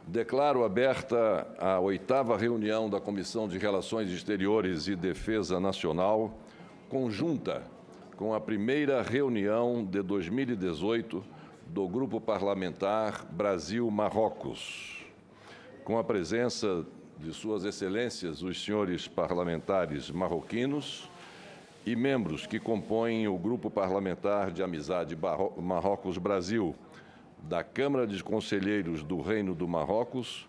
Declaro aberta a 8ª reunião da Comissão de Relações Exteriores e Defesa Nacional, conjunta com a primeira reunião de 2018 do Grupo Parlamentar Brasil-Marrocos, com a presença de Suas Excelências, os senhores parlamentares marroquinos e membros que compõem o Grupo Parlamentar de Amizade Marrocos-Brasil, da Câmara de Conselheiros do Reino do Marrocos,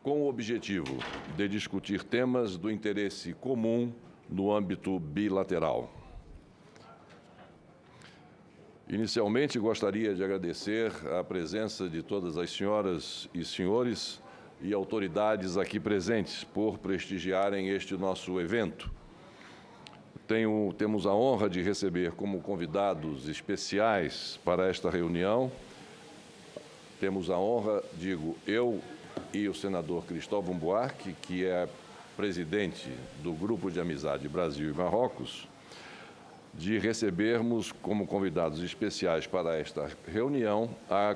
com o objetivo de discutir temas do interesse comum no âmbito bilateral. Inicialmente, gostaria de agradecer a presença de todas as senhoras e senhores e autoridades aqui presentes por prestigiarem este nosso evento. Temos a honra de receber como convidados especiais para esta reunião. Temos a honra, eu e o senador Cristóvão Buarque, que é presidente do Grupo de Amizade Brasil e Marrocos, de recebermos como convidados especiais para esta reunião a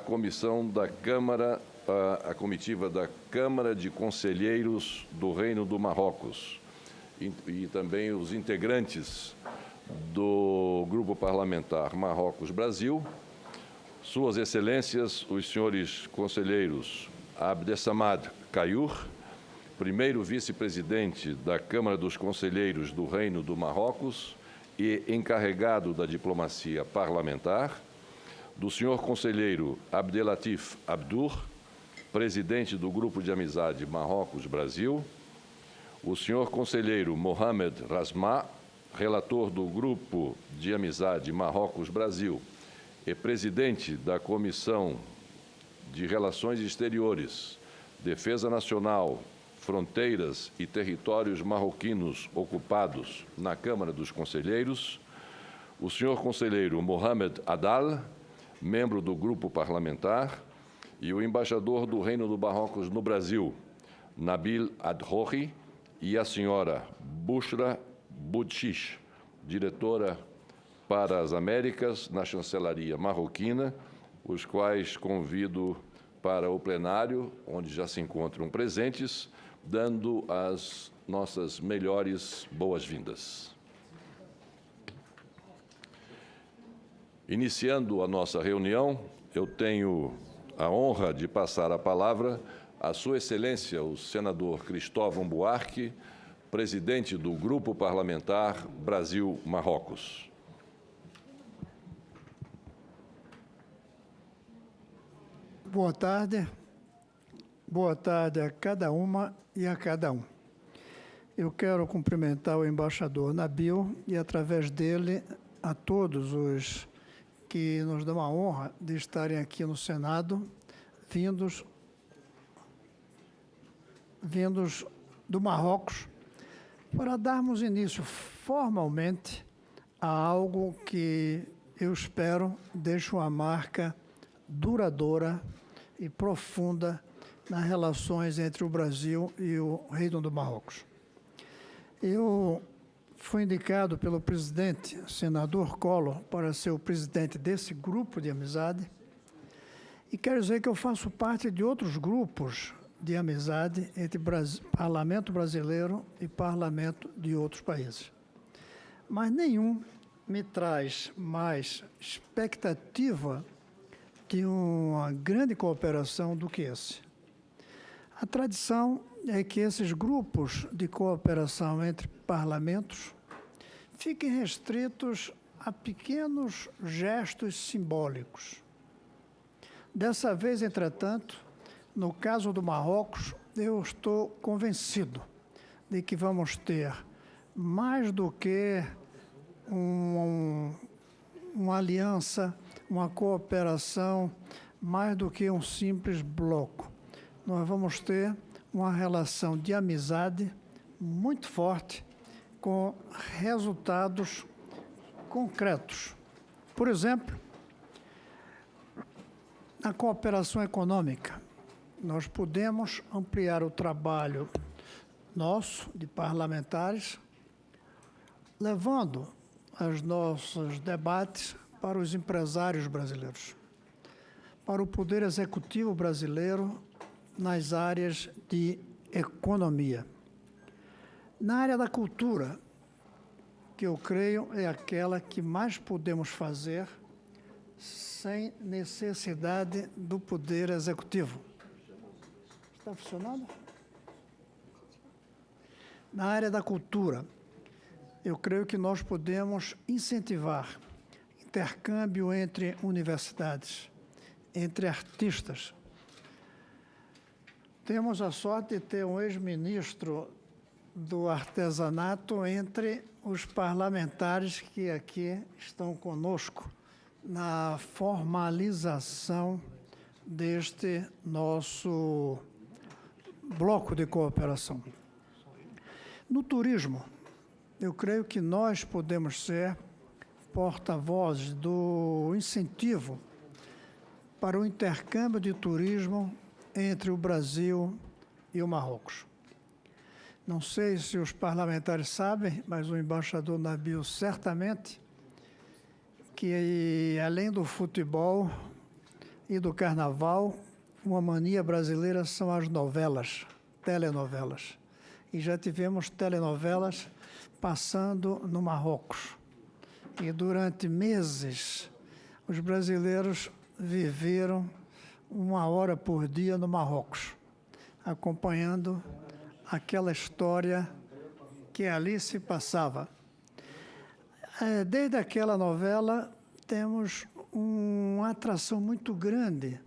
comitiva da Câmara de Conselheiros do Reino do Marrocos e também os integrantes do Grupo Parlamentar Marrocos-Brasil, Suas Excelências, os senhores conselheiros Abdessamad Kayur, primeiro vice-presidente da Câmara dos Conselheiros do Reino do Marrocos e encarregado da diplomacia parlamentar, do senhor conselheiro Abdelatif Abdur, presidente do Grupo de Amizade Marrocos-Brasil, o senhor conselheiro Mohamed Rasma, relator do Grupo de Amizade Marrocos-Brasil, e presidente da Comissão de Relações Exteriores, Defesa Nacional, Fronteiras e Territórios Marroquinos Ocupados na Câmara dos Conselheiros, o senhor conselheiro Mohamed Adal, membro do Grupo Parlamentar, e o embaixador do Reino do Marrocos no Brasil, Nabil Adhouri, e a senhora Bushra Boudshish, diretora para as Américas, na chancelaria marroquina, os quais convido para o plenário, onde já se encontram presentes, dando as nossas melhores boas-vindas. Iniciando a nossa reunião, eu tenho a honra de passar a palavra à Sua Excelência, o senador Cristóvão Buarque, presidente do Grupo Parlamentar Brasil-Marrocos. Boa tarde a cada uma e a cada um. Eu quero cumprimentar o embaixador Nabil e, através dele, a todos os que nos dão a honra de estarem aqui no Senado, vindos do Marrocos, para darmos início formalmente a algo que eu espero deixe uma marca duradoura e profunda nas relações entre o Brasil e o Reino do Marrocos. Eu fui indicado pelo presidente, senador Collor, para ser o presidente desse grupo de amizade, e quero dizer que eu faço parte de outros grupos de amizade entre parlamento brasileiro e parlamento de outros países. Mas nenhum me traz mais expectativa de uma grande cooperação do que esse. A tradição é que esses grupos de cooperação entre parlamentos fiquem restritos a pequenos gestos simbólicos. Dessa vez, entretanto, no caso do Marrocos, eu estou convencido de que vamos ter mais do que uma aliança, uma cooperação, mais do que um simples bloco. Nós vamos ter uma relação de amizade muito forte, com resultados concretos. Por exemplo, na cooperação econômica, nós podemos ampliar o trabalho nosso, de parlamentares, levando os nossos debates para os empresários brasileiros, para o Poder Executivo brasileiro nas áreas de economia. Na área da cultura, que eu creio é aquela que mais podemos fazer sem necessidade do Poder Executivo. Está funcionando? Na área da cultura, eu creio que nós podemos incentivar intercâmbio entre universidades, entre artistas. Temos a sorte de ter um ex-ministro do artesanato entre os parlamentares que aqui estão conosco na formalização deste nosso bloco de cooperação. No turismo, eu creio que nós podemos ser porta-vozes do incentivo para o intercâmbio de turismo entre o Brasil e o Marrocos. Não sei se os parlamentares sabem, mas o embaixador Nabil certamente, que além do futebol e do carnaval, uma mania brasileira são as novelas, telenovelas. E já tivemos telenovelas passando no Marrocos. E durante meses, os brasileiros viveram 1 hora por dia no Marrocos, acompanhando aquela história que ali se passava. Desde aquela novela, temos uma atração muito grande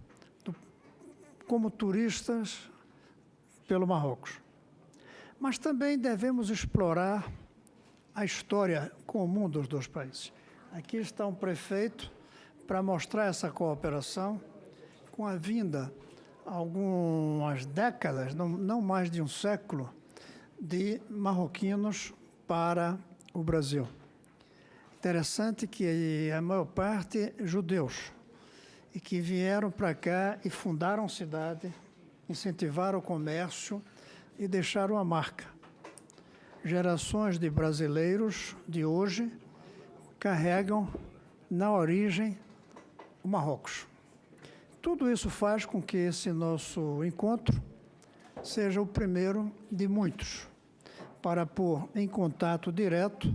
como turistas pelo Marrocos. Mas também devemos explorar a história comum dos dois países. Aqui está um prefeito para mostrar essa cooperação com a vinda, há algumas décadas, não mais de um século, de marroquinos para o Brasil. Interessante que a maior parte judeus, e que vieram para cá e fundaram cidade, incentivaram o comércio e deixaram a marca. Gerações de brasileiros de hoje carregam na origem o Marrocos. Tudo isso faz com que esse nosso encontro seja o primeiro de muitos para pôr em contato direto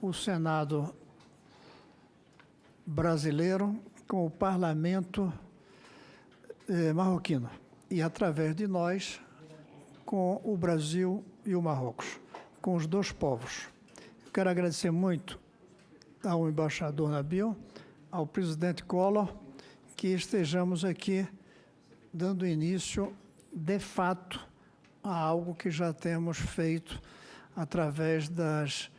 o Senado brasileiro com o parlamento marroquino e, através de nós, com o Brasil e o Marrocos, com os dois povos. Eu quero agradecer muito ao embaixador Nabil, ao presidente Collor, que estejamos aqui dando início, de fato, a algo que já temos feito através das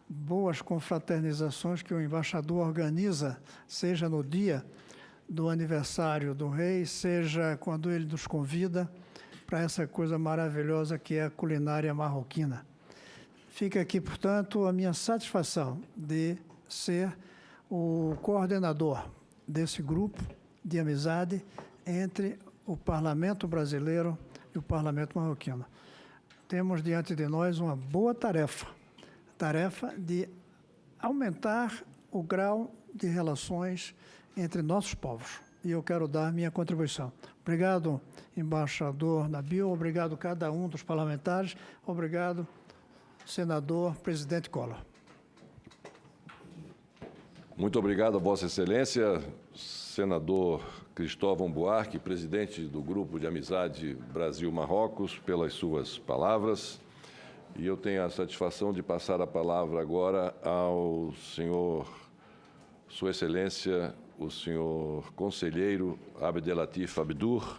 boas confraternizações que o embaixador organiza, seja no dia do aniversário do rei, seja quando ele nos convida para essa coisa maravilhosa que é a culinária marroquina. Fica aqui, portanto, a minha satisfação de ser o coordenador desse grupo de amizade entre o Parlamento brasileiro e o Parlamento marroquino. Temos diante de nós uma boa tarefa de aumentar o grau de relações entre nossos povos. E eu quero dar minha contribuição. Obrigado, embaixador Nabil, obrigado cada um dos parlamentares, obrigado, senador, presidente Collor. Muito obrigado a Vossa Excelência, senador Cristóvão Buarque, presidente do Grupo de Amizade Brasil-Marrocos, pelas suas palavras. E eu tenho a satisfação de passar a palavra agora ao senhor, Sua Excelência, o senhor conselheiro Abdelatif Abdur,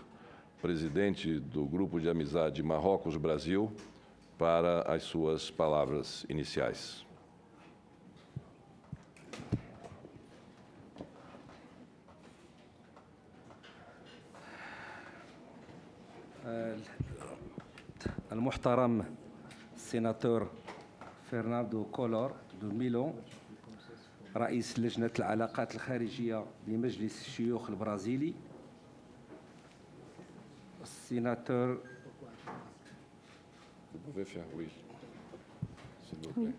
presidente do Grupo de Amizade Marrocos-Brasil, para as suas palavras iniciais. المحترم السيناتور فرناندو كولور دو ميلون رئيس لجنة العلاقات الخارجية بمجلس الشيوخ البرازيلي، السيناتور Oui.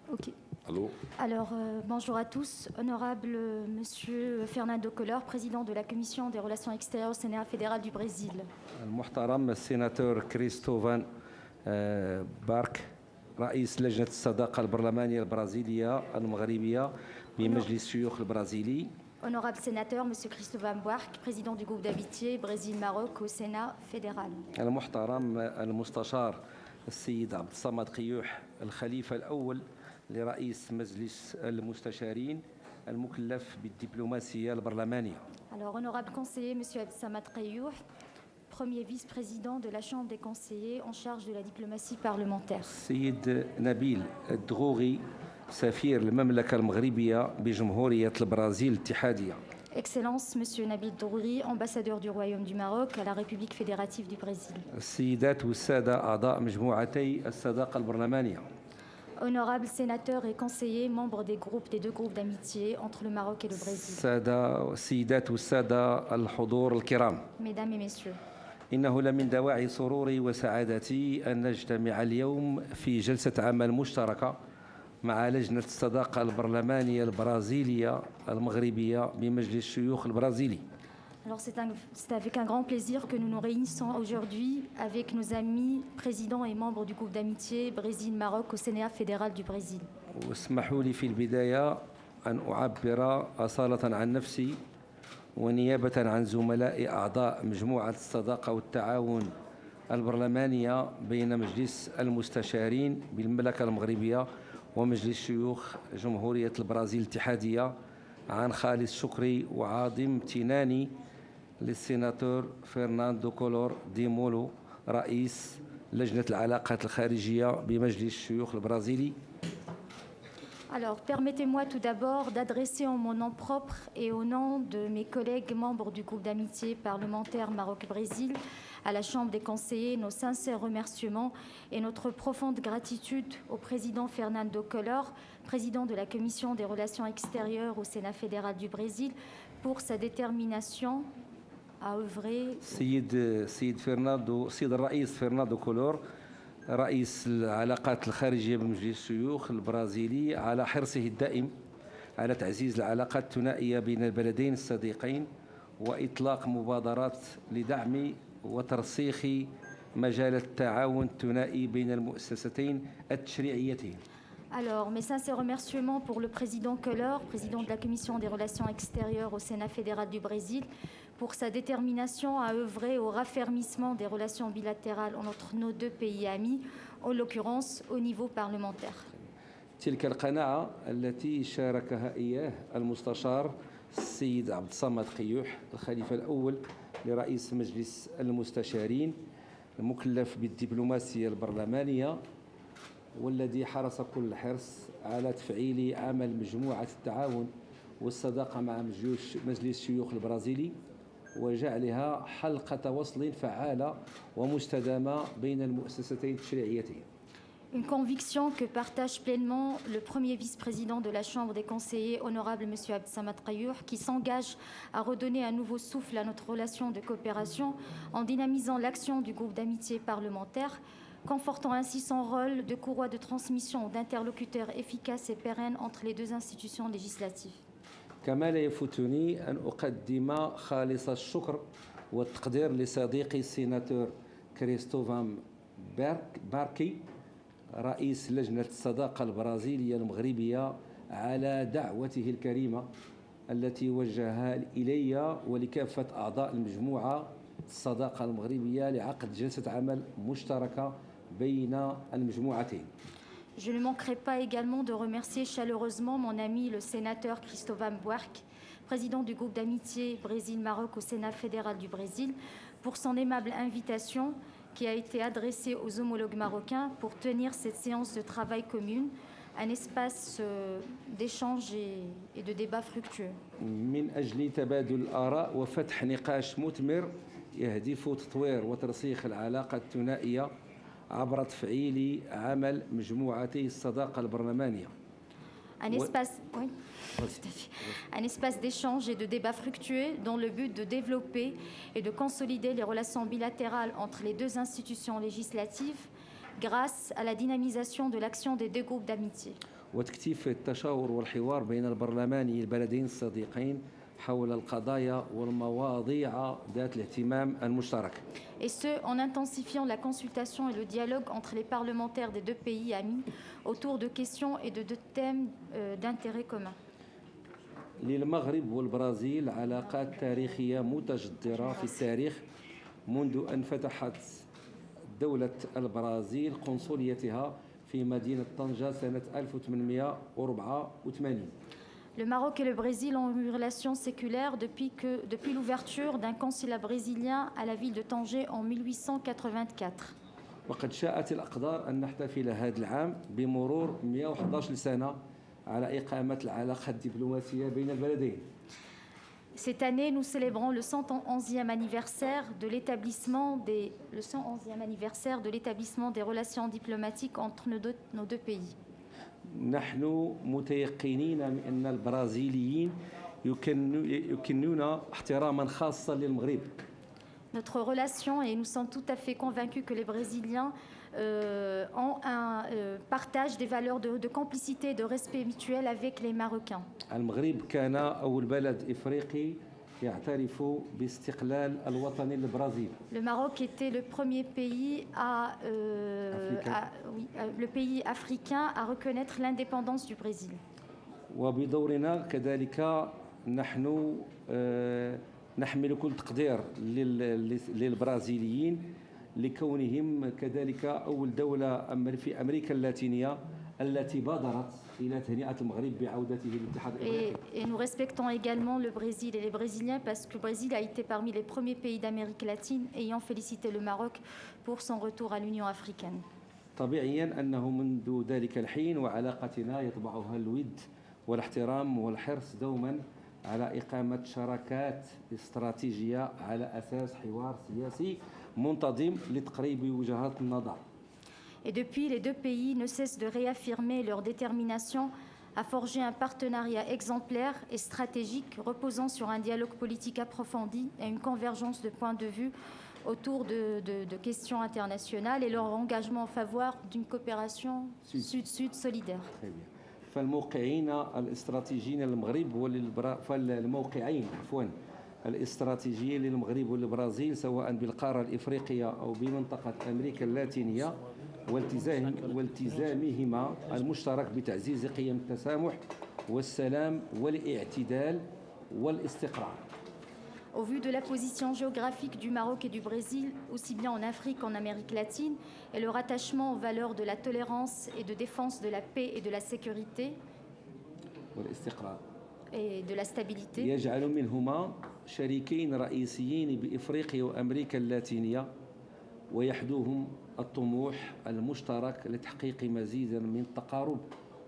Ok. Allô? Alors, bonjour à tous. Honorable Monsieur Fernando Collor, président de la Commission des Relations extérieures au Sénat fédéral du Brésil. المحترم السيناتور كريستوفان بارك رئيس لجنة الصداقة البرلمانية البرازيلية المغربية بمجلس الشيوخ البرازيلي. Honorable sénateur, Monsieur Cristóvão Buarque, président du groupe d'amitié Brésil-Maroc au Sénat fédéral. المحترم المستشار السيد عبد الصمد قيوح الخليفة الأول لرئيس مجلس المستشارين المكلف بالدبلوماسية البرلمانية. Alors, honorable conseiller, Monsieur Abdessamad Qayour, premier vice-président de la Chambre des conseillers en charge de la diplomatie parlementaire. السيد نبيل الدغوغي سفير المملكة المغربية بجمهورية البرازيل الاتحادية. Excellence, Monsieur Nabil Drouri, ambassadeur du Royaume du Maroc à la République fédérative du Brésil. السيدات والسادة أعضاء مجموعتي الصداقة البرلمانية. Honorables sénateurs et conseillers, membres des deux groupes d'amitié entre le Maroc et le Brésil. السيدات والسادة الحضور الكرام. Mesdames et messieurs, إنه لمن دواعي سروري وسعادتي أن نجتمع اليوم في جلسة عمل مشتركة مع لجنة الصداقة البرلمانية البرازيلية المغربية بمجلس الشيوخ البرازيلي. alors c'est avec un grand plaisir que nous nous réunissons aujourd'hui avec nos amis présidents et membres du groupe d'amitié Brésil-Maroc au Sénat fédéral du Brésil. واسمحوا لي في البداية أن أعبر أصالة عن نفسي ونيابة عن زملاء أعضاء مجموعة الصداقة والتعاون البرلمانية بين مجلس المستشارين بالمملكة المغربية ومجلس شيوخ جمهورية البرازيل الاتحادية عن خالص شكري وعظيم امتناني للسيناتور فرناندو كولور دي مولو رئيس لجنة العلاقات الخارجية بمجلس الشيوخ البرازيلي. Alors, permettez-moi tout d'abord d'adresser en mon nom propre et au nom de mes collègues membres du groupe d'amitié parlementaire Maroc-Brésil à la Chambre des conseillers nos sincères remerciements et notre profonde gratitude au président Fernando Collor, président de la Commission des relations extérieures au Sénat fédéral du Brésil, pour sa détermination à œuvrer. السيد الرئيس فرناندو كولور رئيس العلاقات الخارجية بمجلس الشيوخ البرازيلي على حرصه الدائم على تعزيز العلاقات الثنائية بين البلدين الصديقين وإطلاق مبادرات لدعم وترسيخ مجال التعاون الثنائي بين المؤسستين التشريعيتين. Alors, mes sincères remerciements pour le président Collor, président de la Commission des relations extérieures au Sénat fédéral du Brésil, pour sa détermination à œuvrer au raffermissement des relations bilatérales entre nos deux pays amis, en l'occurrence au niveau parlementaire. تلك القناعة التي شاركها إياه المستشار السيد عبد الصمد قيوح الخليفة الأول لرئيس مجلس المستشارين المكلف بالدبلوماسية البرلمانية والذي حرص كل الحرص على تفعيل عمل مجموعة التعاون والصداقة مع مجلس الشيوخ البرازيلي وجعلها حلقة وصل فعالة ومستدامة بين المؤسستين التشريعيتين. Une conviction que partage pleinement le premier vice-président de la Chambre des conseillers, honorable M. Abdessamad Qayour, qui s'engage à redonner un nouveau souffle à notre relation de coopération en dynamisant l'action du groupe d'amitié parlementaire, confortant ainsi son rôle de courroie de transmission d'interlocuteur efficace et pérenne entre les deux institutions législatives. كما لا يفوتني أن أقدم خالص الشكر والتقدير لصديقي السيناتور كريستوفان باركي رئيس لجنة الصداقة البرازيلية المغربية على دعوته الكريمة التي وجهها إلي ولكافة أعضاء المجموعة الصداقة المغربية لعقد جلسة عمل مشتركة بين المجموعتين. Je ne manquerai pas également de remercier chaleureusement mon ami le sénateur Cristóvão Buarque, président du groupe d'amitié Brésil-Maroc au Sénat fédéral du Brésil, pour son aimable invitation qui a été adressée aux homologues marocains pour tenir cette séance de travail commune, un espace d'échange et de débat fructueux. من أجل تبادل الآراء وفتح نقاش مثمر يهدف تطوير وترسيخ العلاقة الثنائية عبر تفعيل عمل مجموعتي الصداقة البرلمانية. Un espace d'échange et de débat fructueux dans le but de développer et de consolider les relations bilatérales entre les deux institutions législatives grâce à la dynamisation de l'action des deux groupes d'amitié. وتكثيف التشاور والحوار بين البرلماني البلدين الصديقين حول القضايا والمواضيع ذات الاهتمام المشترك. Et ce, en intensifiant la consultation et le dialogue entre les parlementaires des deux pays amis autour de questions et de thèmes d'intérêt commun. للمغرب والبرازيل علاقات تاريخية متجذرة في التاريخ منذ أن فتحت دولة البرازيل قنصليتها في مدينة طنجة سنة 1884. Le Maroc et le Brésil ont eu une relation séculaire depuis l'ouverture d'un consulat brésilien à la ville de Tanger en 1884. وقد شاءت الأقدار أن نحتفل هذا العام بمرور 111 سنة على إقامة العلاقة الدبلوماسية بين البلدين. Cette année, nous célébrons le 111e anniversaire de l'établissement des relations diplomatiques entre nos deux pays. نحن متيقنين من أن البرازيليين يكنون احتراما خاصا للمغرب. Notre relation, et nous sommes tout à fait convaincus que les Brésiliens partagent des valeurs de complicité et de respect mutuel avec les Marocains. المغرب كان أول بلد إفريقي يعترف باستقلال الوطني للبرازيل. Le Maroc était le premier pays le pays africain à reconnaître l'indépendance du Brésil. وبدورنا كذلك نحن نحمل كل تقدير للبرازيليين لكونهم كذلك أول دولة في أمريكا اللاتينية التي بادرت إلى تهنئة المغرب بعودته للاتحاد الأفريقي. Et nous respectons également le Brésil et les Brésiliens parce que le Brésil a été parmi les premiers pays d'Amérique latine ayant félicité le Maroc pour son retour à l'Union africaine. طبيعيا أنه منذ ذلك الحين وعلاقتنا يطبعها الود والاحترام والحرص دوما على إقامة شراكات استراتيجية على أساس حوار سياسي منتظم لتقريب وجهات النظر. Et depuis, les deux pays ne cessent de réaffirmer leur détermination à forger un partenariat exemplaire et stratégique reposant sur un dialogue politique approfondi et une convergence de points de vue autour de questions internationales et leur engagement en faveur d'une coopération sud-sud solidaire. فالموقعين الاستراتيجيين الاستراتيجيين للمغرب والبرازيل سواء بالقارة الإفريقية أو بمنطقة أمريكا اللاتينية والتزامهما المشترك بتعزيز قيم التسامح والسلام والاعتدال والاستقرار. Au vu de la position géographique du Maroc et du Brésil, aussi bien en Afrique qu'en Amérique latine, et le rattachement aux valeurs de la tolérance et de défense de la paix et de la sécurité et de la stabilité, يجعل منهما شريكين رئيسيين بإفريقيا وأمريكا اللاتينية ويحدوهم الطموح المشترك لتحقيق مزيد من التقارب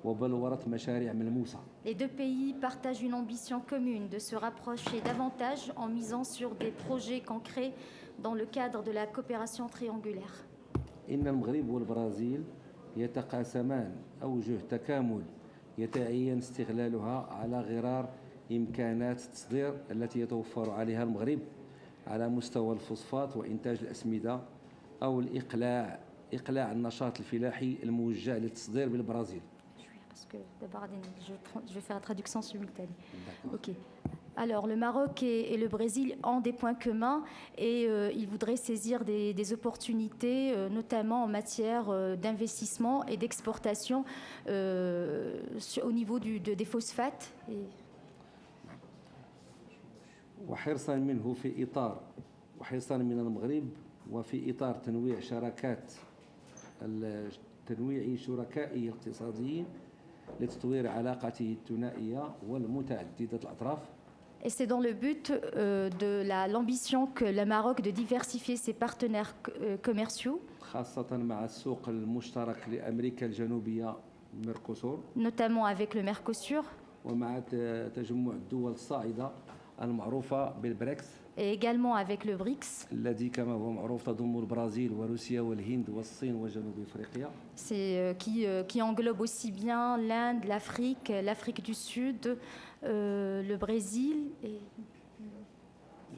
وبلورة مشاريع ملموسة. Les deux pays partagent une ambition commune de se rapprocher davantage en misant sur des projets concrets dans le cadre de la coopération triangulaire. إن المغرب والبرازيل يتقاسمان أوجه تكامل يتعين استغلالها على غرار إمكانات التصدير التي يتوفر عليها المغرب على مستوى الفوسفات وإنتاج الأسمدة أو إقلاع النشاط الفلاحي الموجه للتصدير بالبرازيل. Parce que d'abord, je vais faire la traduction simultanée. Ok. Alors, le Maroc et le Brésil ont des points communs et ils voudraient saisir des opportunités, notamment en matière d'investissement et d'exportation au niveau des phosphates. وحرصا منه في إطار وحرصا من المغرب وفي إطار تنويع شركائه الاقتصاديين لتطوير علاقته الثنائية والمتعددة الأطراف. Et c'est dans le but de l'ambition que le Maroc de diversifier ses partenaires commerciaux, خاصة مع السوق المشترك لأمريكا الجنوبية ميركوسور, notamment avec le Mercosur, ومع تجمع الدول الصاعدة المعروفة بالبريكس, et également avec le BRICS. الذي كما هو معروف تضم البرازيل وروسيا والهند والصين وجنوب أفريقيا. C'est qui englobe aussi bien l'Inde, l'Afrique du Sud, le Brésil et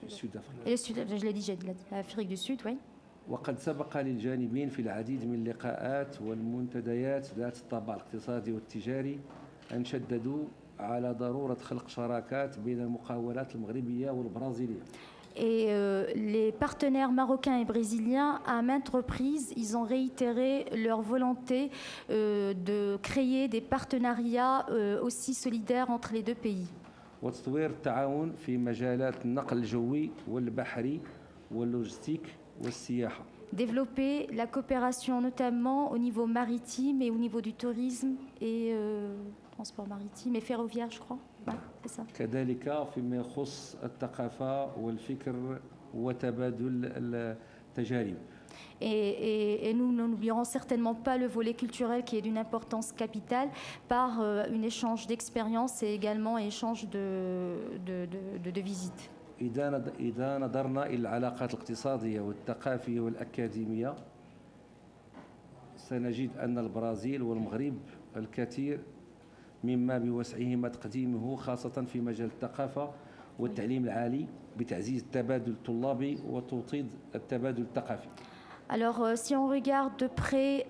le Sud-Afrique. Et le Sud, je l'ai dit, l'Afrique du Sud, oui. وقد سبق للجانبين في العديد من اللقاءات والمنتديات ذات الطابع الاقتصادي والتجاري أن شددوا على ضرورة خلق شراكات بين المقاولات المغربية والبرازيلية. Et les partenaires marocains et brésiliens, à maintes reprises, ils ont réitéré leur volonté de créer des partenariats aussi solidaires entre les deux pays. وتطوير التعاون في مجالات النقل الجوي والبحري واللوجستيك والسياحة. Développer la coopération notamment au niveau maritime et au niveau du tourisme et transport maritime et ferroviaire, je crois. Ouais, c'est ça. كذلك فيما يخص الثقافة والفكر وتبادل التجارب. Et nous n'oublierons certainement pas le volet culturel qui est d'une importance capitale par un échange d'expériences et également échange de visites. إذا نظرنا إلى العلاقات الاقتصادية والثقافية والأكاديمية سنجد أن البرازيل والمغرب الكثير مما بوسعهما تقديمه خاصة في مجال الثقافة والتعليم العالي بتعزيز التبادل الطلابي وتوطيد التبادل الثقافي. Alors, si on regarde de près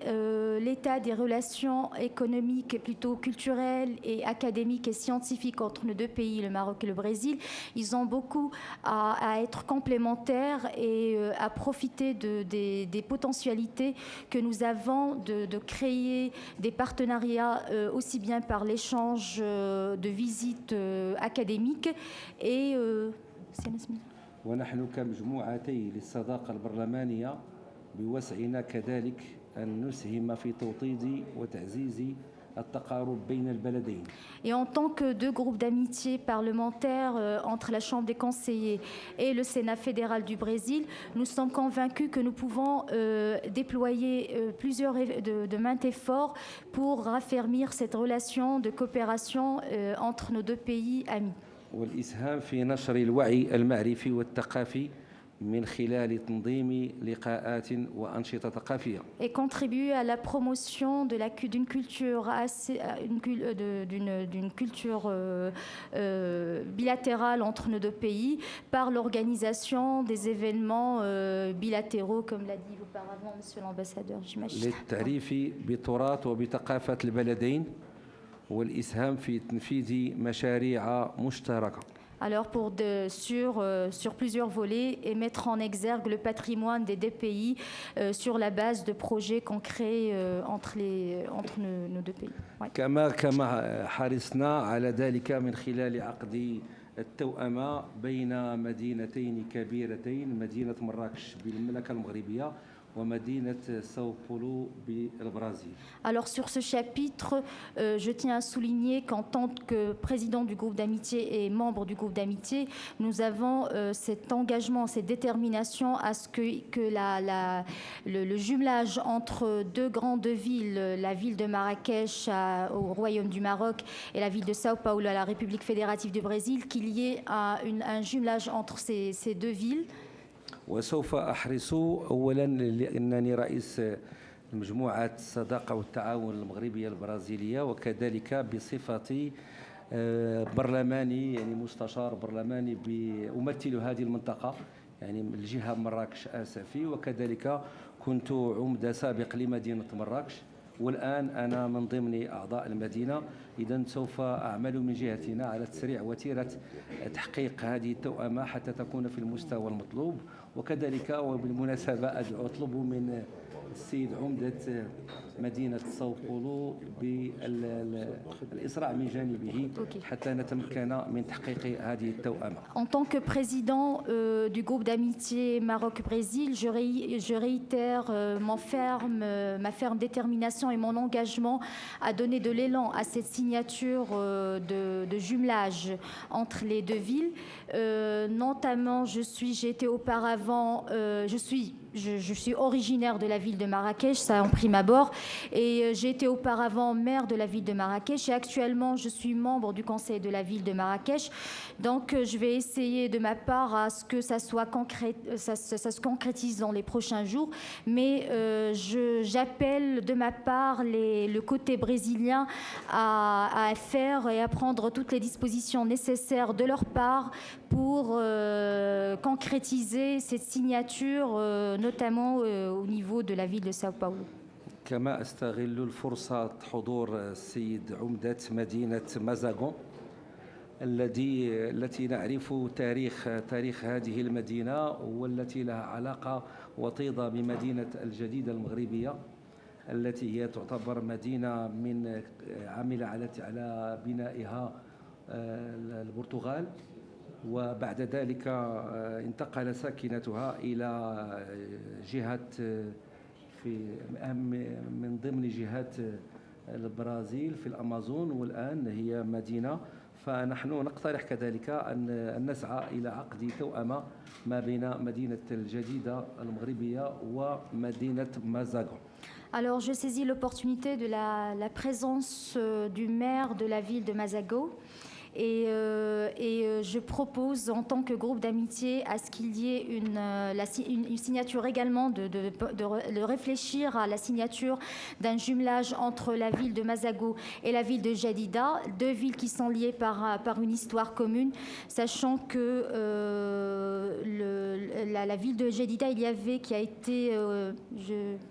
l'état des relations économiques, plutôt culturelles et académiques et scientifiques entre nos deux pays, le Maroc et le Brésil, ils ont beaucoup à être complémentaires et à profiter des potentialités que nous avons de créer des partenariats aussi bien par l'échange de visites académiques et... ونحن كمجموعتي للصداقة البرلمانية بوسعنا كذلك أن نسهم في توطيد وتعزيز التقارب بين البلدين. Et en tant que deux groupes d'amitié parlementaires entre la Chambre des conseillers et le Sénat fédéral du Brésil, nous sommes convaincus que nous pouvons déployer de maints efforts pour raffermir cette relation de coopération entre nos deux pays amis. والإسهام في نشر الوعي المعرفي والثقافي من خلال تنظيم لقاءات وأنشطة ثقافية. Et contribuer à la promotion d'une culture bilatérale entre nos deux pays par l'organisation des événements bilatéraux, comme l'a dit auparavant Monsieur l'ambassadeur, j'imagine. للتعريف بتراث وبثقافة البلدين والإسهام في تنفيذ مشاريع مشتركة. Alors, sur plusieurs volets et mettre en exergue le patrimoine des deux pays sur la base de projets concrets entre nos deux pays. Ouais. كما حرصنا على ذلك من خلال عقد التوأمة بين مدينتين كبيرتين، مدينة مراكش بالمملكة المغربية ومدينة ساو بولو بالبرازيل. Alors sur ce chapitre, je tiens à souligner qu'en tant que président du groupe d'amitié et membre du groupe d'amitié, nous avons cet engagement, cette détermination à ce que le jumelage entre deux grandes villes, la ville de Marrakech au Royaume du Maroc et la ville de Sao Paulo à la République fédérative du Brésil, qu'il y ait un jumelage entre ces deux villes. وسوف أحرص أولا لأنني رئيس مجموعة الصداقة والتعاون المغربية البرازيلية وكذلك بصفتي برلماني يعني مستشار برلماني أمثل هذه المنطقة يعني الجهة مراكش آسفي وكذلك كنت عمدة سابق لمدينة مراكش والآن أنا من ضمن أعضاء المدينة. إذن سوف أعمل من جهتنا على تسريع وتيرة تحقيق هذه التوأمة حتى تكون في المستوى المطلوب. وكذلك وبالمناسبة أطلب من السيد عمدة مدينة ساو بولو بالإسراع من جانبه حتى نتمكن من تحقيق هذه التوأمة. En tant que président du groupe d'amitié Maroc-Brésil, je réitère ma ferme détermination et mon engagement à donner de l'élan à cette signature de jumelage entre les deux villes. Notamment, j'étais auparavant, je suis originaire de la ville de Marrakech, ça en prime abord, et j'ai été auparavant maire de la ville de Marrakech et actuellement je suis membre du conseil de la ville de Marrakech. Donc je vais essayer de ma part à ce que ça se concrétise dans les prochains jours, mais j'appelle de ma part le côté brésilien à faire et à prendre toutes les dispositions nécessaires de leur part pour concrétiser cette signature, notamment au niveau de la ville de Sao Paulo. كما أستغل الفرصة حضور السيد عمدة مدينة مازاغون التي نعرف تاريخ هذه المدينة والتي لها علاقة وطيدة بمدينة الجديدة المغربية التي هي تعتبر مدينة من عمل على بنائها البرتغال، وبعد ذلك انتقل ساكنتها إلى جهة من ضمن جهات البرازيل في الأمازون، والآن هي مدينة. فنحن نقترح كذلك أن نسعى إلى عقد توأمة ما بين مدينة الجديدة المغربية ومدينة مازاغون. Alors, je saisis l'opportunité de la présence du maire de la ville de Mazago et je propose en tant que groupe d'amitié à ce qu'il y ait une signature également, de réfléchir à la signature d'un jumelage entre la ville de Mazago et la ville de Jadida, deux villes qui sont liées par une histoire commune, sachant que la ville de Jadida, qui a été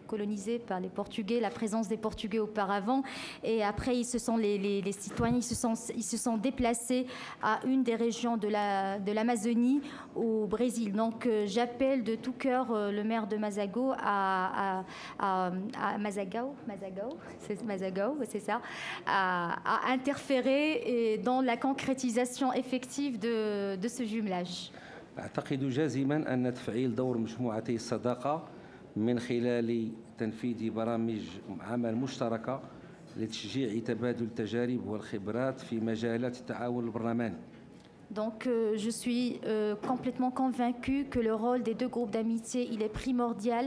colonisée par les Portugais, la présence des Portugais auparavant, et après les citoyens ils se sont déplacés à une des régions de l'Amazonie au Brésil. Donc j'appelle de tout cœur le maire de Mazago à interférer dans la concrétisation effective de ce jumelage. أعتقد جازما أن تفعيل دور مجموعتي الصداقة من خلال تنفيذ برامج عمل مشتركة لتشجيع تبادل التجارب والخبرات في مجالات التعاون البرلماني. Donc je suis complètement convaincue que le rôle des deux groupes d'amitié il est primordial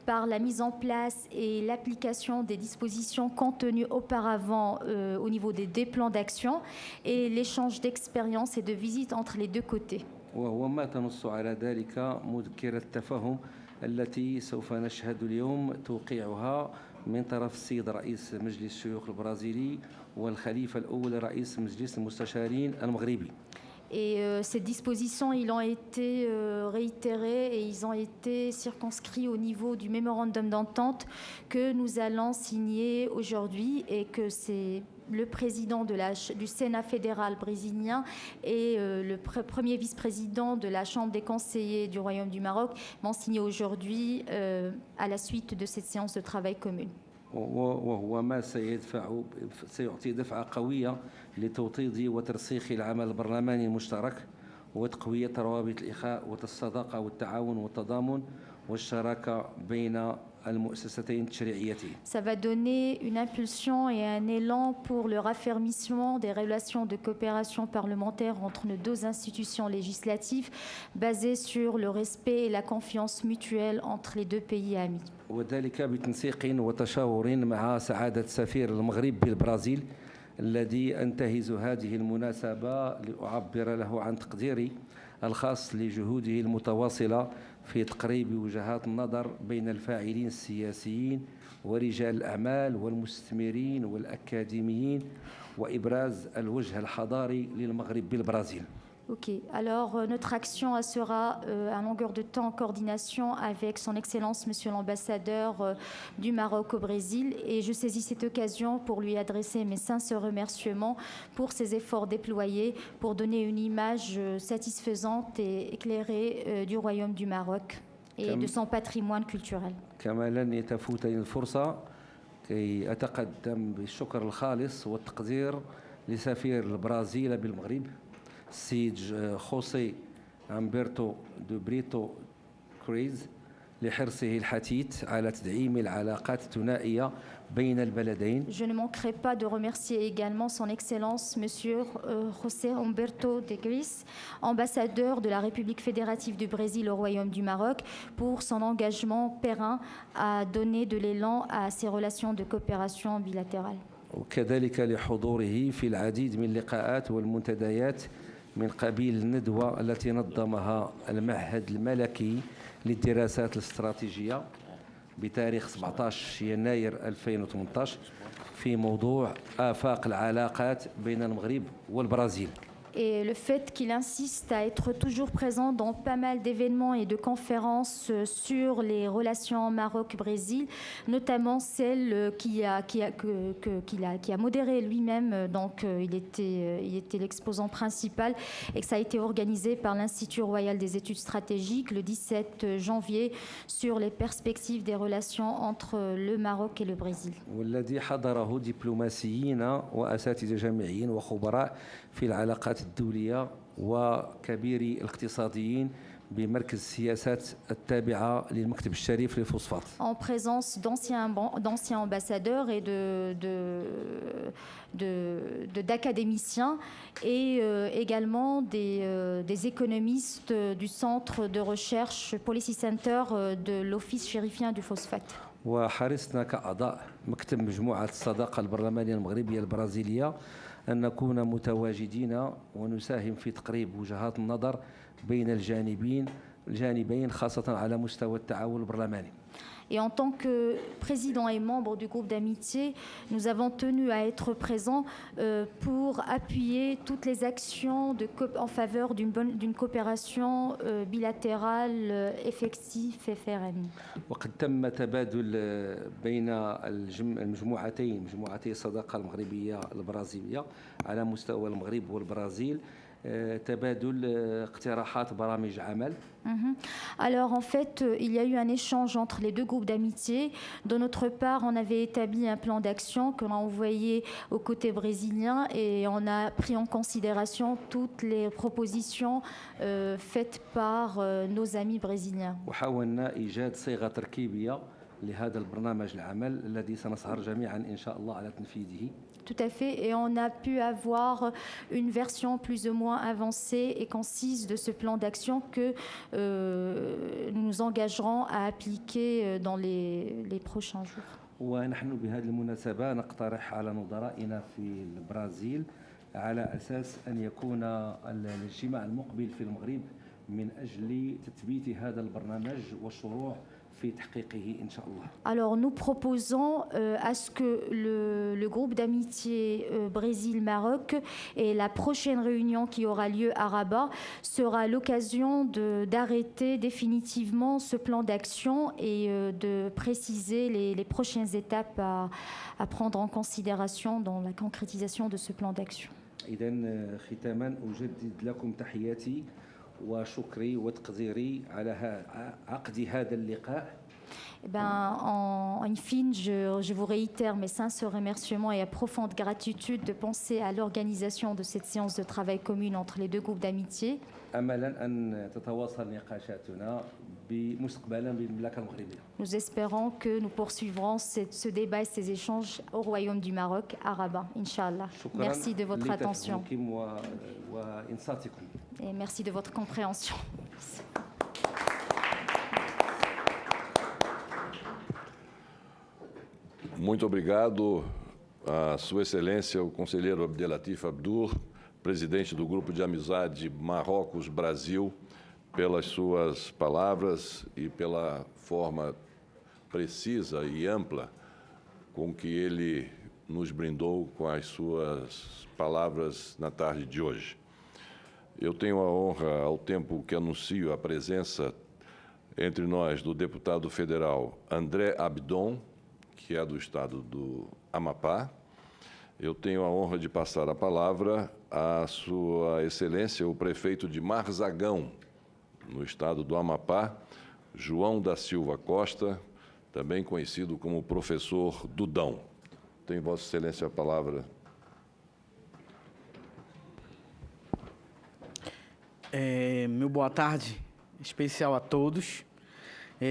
par la mise en place et l'application des dispositions contenues auparavant au niveau des plans d'action et l'échange d'expériences et de visites entre les deux côtés. وهو ما تنص على ذلك مذكرة التفاهم التي سوف نشهد اليوم توقيعها من طرف السيد رئيس مجلس الشيوخ البرازيلي والخليفة الأول رئيس مجلس المستشارين المغربي. Et ces dispositions, ils ont été réitérées et ils ont été circonscrits au niveau du mémorandum d'entente que nous allons signer aujourd'hui et que c'est le président du Sénat fédéral brésilien et le premier vice-président de la Chambre des conseillers du Royaume du Maroc vont signer aujourd'hui à la suite de cette séance de travail commune. وهو ما سيعطي دفعة قوية لتوطيد وترسيخ العمل البرلماني المشترك وتقوية روابط الإخاء والصداقة والتعاون والتضامن والشراكة بين المؤسستين التشريعيتين. Ça va donner une impulsion et un élan pour le raffermissement des relations de coopération parlementaire entre nos deux institutions législatives basées sur le respect et la confiance mutuelle entre les deux pays amis. وذلك بتنسيق وتشاور مع سعادة سفير المغرب بالبرازيل الذي أنتهز هذه المناسبة لأعبر له عن تقديري الخاص لجهوده المتواصلة في تقريب وجهات النظر بين الفاعلين السياسيين ورجال الأعمال والمستثمرين والأكاديميين وإبراز الوجه الحضاري للمغرب بالبرازيل. Ok, alors notre action sera à longueur de temps en coordination avec son Excellence Monsieur l'ambassadeur du Maroc au Brésil et je saisis cette occasion pour lui adresser mes sincères remerciements pour ses efforts déployés pour donner une image satisfaisante et éclairée du Royaume du Maroc et de son patrimoine culturel. كما لن يتفوتني الفرصة كي أتقدم بالشكر الخالص والتقدير لسفير البرازيل بالمغرب السيد خوسي أمبرتو دو بريتو كريز لحرصه الحثيث على تدعيم العلاقات الثنائية بين البلدين. Je ne manquerai pas de remercier également son Excellence Monsieur José Humberto de Gris, ambassadeur de la République fédérative du Brésil au Royaume du Maroc, pour son engagement périn à donner de l'élan à ces relations de coopération bilatérale. وكذلك لحضوره في العديد من اللقاءات والمنتديات من قبيل الندوة التي نظمها المعهد الملكي للدراسات الاستراتيجية بتاريخ 17 يناير 2018 في موضوع آفاق العلاقات بين المغرب والبرازيل. et le fait qu'il insiste à être toujours présent dans pas mal d'événements et de conférences sur les relations Maroc-Brésil, notamment celle qu'il a modérée lui-même, donc il était l'exposant principal, et que ça a été organisé par l'Institut royal des études stratégiques le 17 janvier sur les perspectives des relations entre le Maroc et le Brésil. والذي حضره دبلوماسيين وأساتذة جامعيين وخبراء في العلاقات الدولية وكبيري الاقتصاديين بمركز السياسات التابعة للمكتب الشريف للفوسفات. En présence d'anciens ambassadeurs et d'académiciens et également des économistes du centre de recherche Policy Center de l'Office chérifien du phosphate. وحرصنا كأعضاء مكتب مجموعة الصداقة البرلمانية المغربية البرازيلية أن نكون متواجدين ونساهم في تقريب وجهات النظر بين الجانبين خاصة على مستوى التعاون البرلماني. Et en tant que président et membre du groupe d'amitié, nous avons tenu à être présents pour appuyer toutes les actions en faveur d'une coopération bilatérale effective et pérenne. وقد تم تبادل بين المجموعتين مجموعتي الصداقة المغربية البرازيلية على مستوى المغرب والبرازيل تبادل اقتراحات برامج عمل. Alors en fait, il y a eu un échange entre les deux groupes d'amitié. De notre part, on avait établi un plan d'action que l'on a envoyé au côté brésilien et on a pris en considération toutes les propositions faites par nos amis brésiliens. وحاولنا إيجاد صيغة تركيبية لهذا البرنامج العمل الذي سنسهر جميعا إن شاء الله على تنفيذه. Tout à fait, et on a pu avoir une version plus ou moins avancée et concise de ce plan d'action que nous nous engagerons à appliquer dans les prochains jours. ونحن بهذه المناسبة نقترح على نظرائنا في البرازيل على أساس أن يكون الاجتماع المقبل في المغرب من أجل تثبيت هذا البرنامج والشروع. Alors nous proposons à ce que le groupe d'amitié Brésil-Maroc et la prochaine réunion qui aura lieu à Rabat sera l'occasion d'arrêter définitivement ce plan d'action et de préciser les prochaines étapes à prendre en considération dans la concrétisation de ce plan d'action. إذن ختاما أجدد لكم تحياتي وشكري وتقديري على عقد هذا اللقاء. En fine, je vous réitère mes sincères remerciements et à profonde gratitude de penser à l'organisation de cette séance de travail commune entre les deux groupes d'amitié. Nous espérons que nous poursuivrons ce débat et ces échanges au Royaume du Maroc, à Rabat, Inch'Allah. Merci de votre attention. Et merci de votre compréhension. Muito obrigado a Sua Excelência, o conselheiro Abdelatif Abdur, presidente do Grupo de Amizade Marrocos-Brasil, pelas suas palavras e pela forma precisa e ampla com que ele nos brindou com as suas palavras na tarde de hoje. Eu tenho a honra, ao tempo que anuncio a presença entre nós do deputado federal André Abdon, que é do estado do Amapá. Eu tenho a honra de passar a palavra à Sua Excelência, o prefeito de Marzagão, no estado do Amapá, João da Silva Costa, também conhecido como professor Dudão. Tem Vossa Excelência a palavra. Meu boa tarde especial a todos.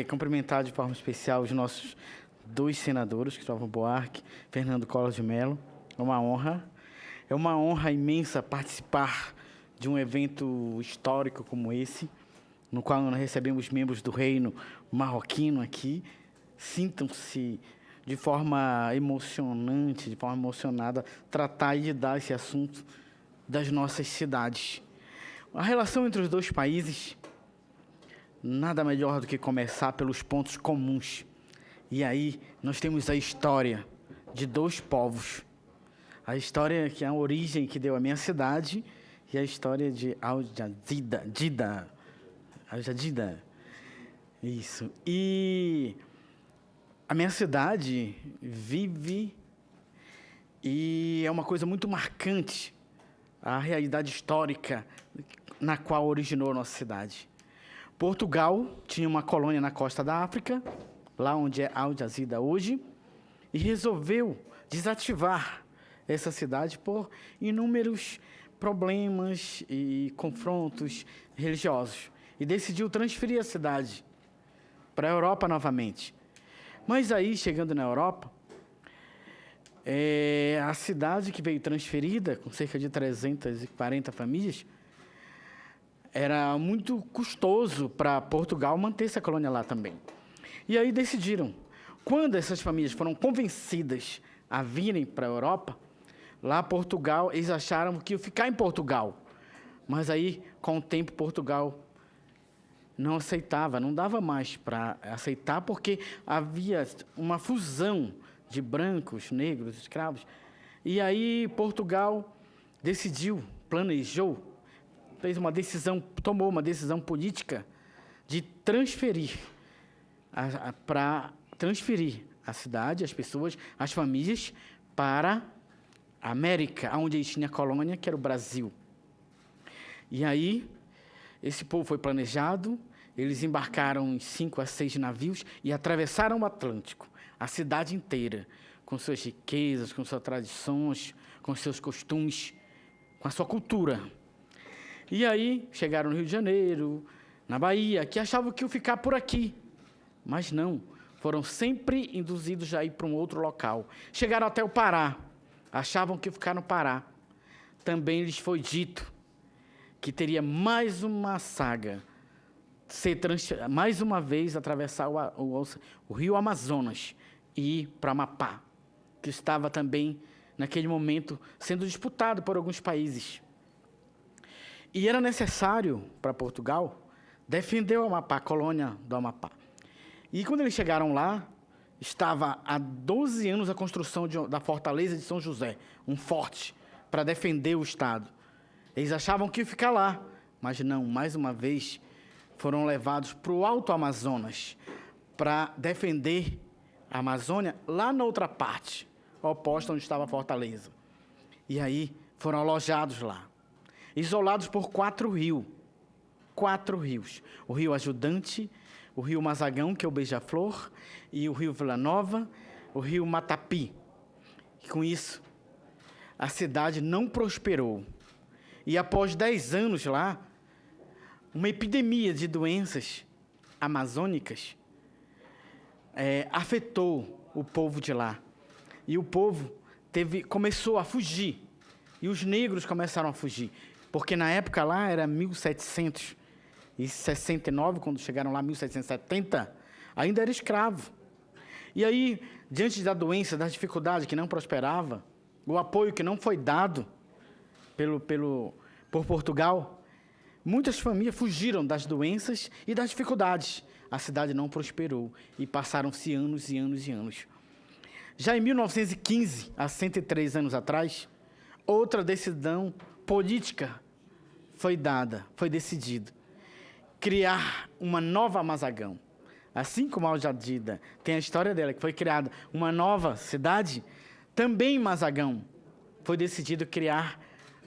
Cumprimentar de forma especial os nossos dois senadores, Cristóvão Buarque, Fernando Collor de Mello. É uma honra imensa participar de um evento histórico como esse, no qual nós recebemos membros do reino marroquino aqui. Sintam-se de forma emocionante, de forma emocionada, tratar e dar esse assunto das nossas cidades. A relação entre os dois países, nada melhor do que começar pelos pontos comuns. E aí nós temos a história de dois povos. A história que é a origem que deu a minha cidade e a história de Al-Jadida. Isso. E a minha cidade vive, e é uma coisa muito marcante, a realidade histórica na qual originou a nossa cidade. Portugal tinha uma colônia na costa da África, lá onde é Al-Jadida hoje, e resolveu desativar essa cidade por inúmeros problemas e confrontos religiosos. E decidiu transferir a cidade para a Europa novamente. Mas aí, chegando na Europa, a cidade que veio transferida, com cerca de 340 famílias, era muito custoso para Portugal manter essa colônia lá também. E aí decidiram, quando essas famílias foram convencidas a virem para a Europa, lá Portugal, eles acharam que ia ficar em Portugal. Mas aí, com o tempo, Portugal não aceitava, não dava mais para aceitar, porque havia uma fusão de brancos, negros, escravos. E aí Portugal decidiu, planejou, tomou uma decisão política de transferir a cidade, as pessoas, as famílias, para a América, onde eles tinham a colônia, que era o Brasil. E aí, esse povo foi planejado, eles embarcaram em 5 a 6 navios e atravessaram o Atlântico, a cidade inteira, com suas riquezas, com suas tradições, com seus costumes, com a sua cultura. E aí, chegaram no Rio de Janeiro, na Bahia, que achavam que iam ficar por aqui. Mas não, foram sempre induzidos a ir para um outro local. Chegaram até o Pará, achavam que iam ficar no Pará. Também lhes foi dito que teria mais uma saga, mais uma vez atravessar o rio Amazonas e ir para Amapá, que estava também, naquele momento, sendo disputado por alguns países. E era necessário para Portugal defender o Amapá, a colônia do Amapá. E quando eles chegaram lá, estava há 12 anos a construção da fortaleza de São José, um forte para defender o Estado. Eles achavam que ia ficar lá, mas não, mais uma vez, foram levados para o Alto Amazonas para defender a Amazônia lá na outra parte, oposta onde estava a fortaleza. E aí foram alojados lá, isolados por 4 rios. 4 rios. O Rio Ajudante, o Rio Mazagão, que é o Beija-Flor, e o Rio Vila Nova, o Rio Matapi. E com isso, a cidade não prosperou. E após 10 anos lá, uma epidemia de doenças amazônicas afetou o povo de lá. E o povo começou a fugir. E os negros começaram a fugir. Porque na época lá era 1769, quando chegaram lá, 1770, ainda era escravo. E aí, diante da doença, das dificuldades que não prosperava, o apoio que não foi dado por Portugal, muitas famílias fugiram das doenças e das dificuldades. A cidade não prosperou e passaram-se anos e anos e anos. Já em 1915, há 103 anos atrás, outra decisão política foi decidida. Criar uma nova Mazagão. Assim como a Al-Jadida tem a história dela, que foi criada uma nova cidade, também em Mazagão foi decidido criar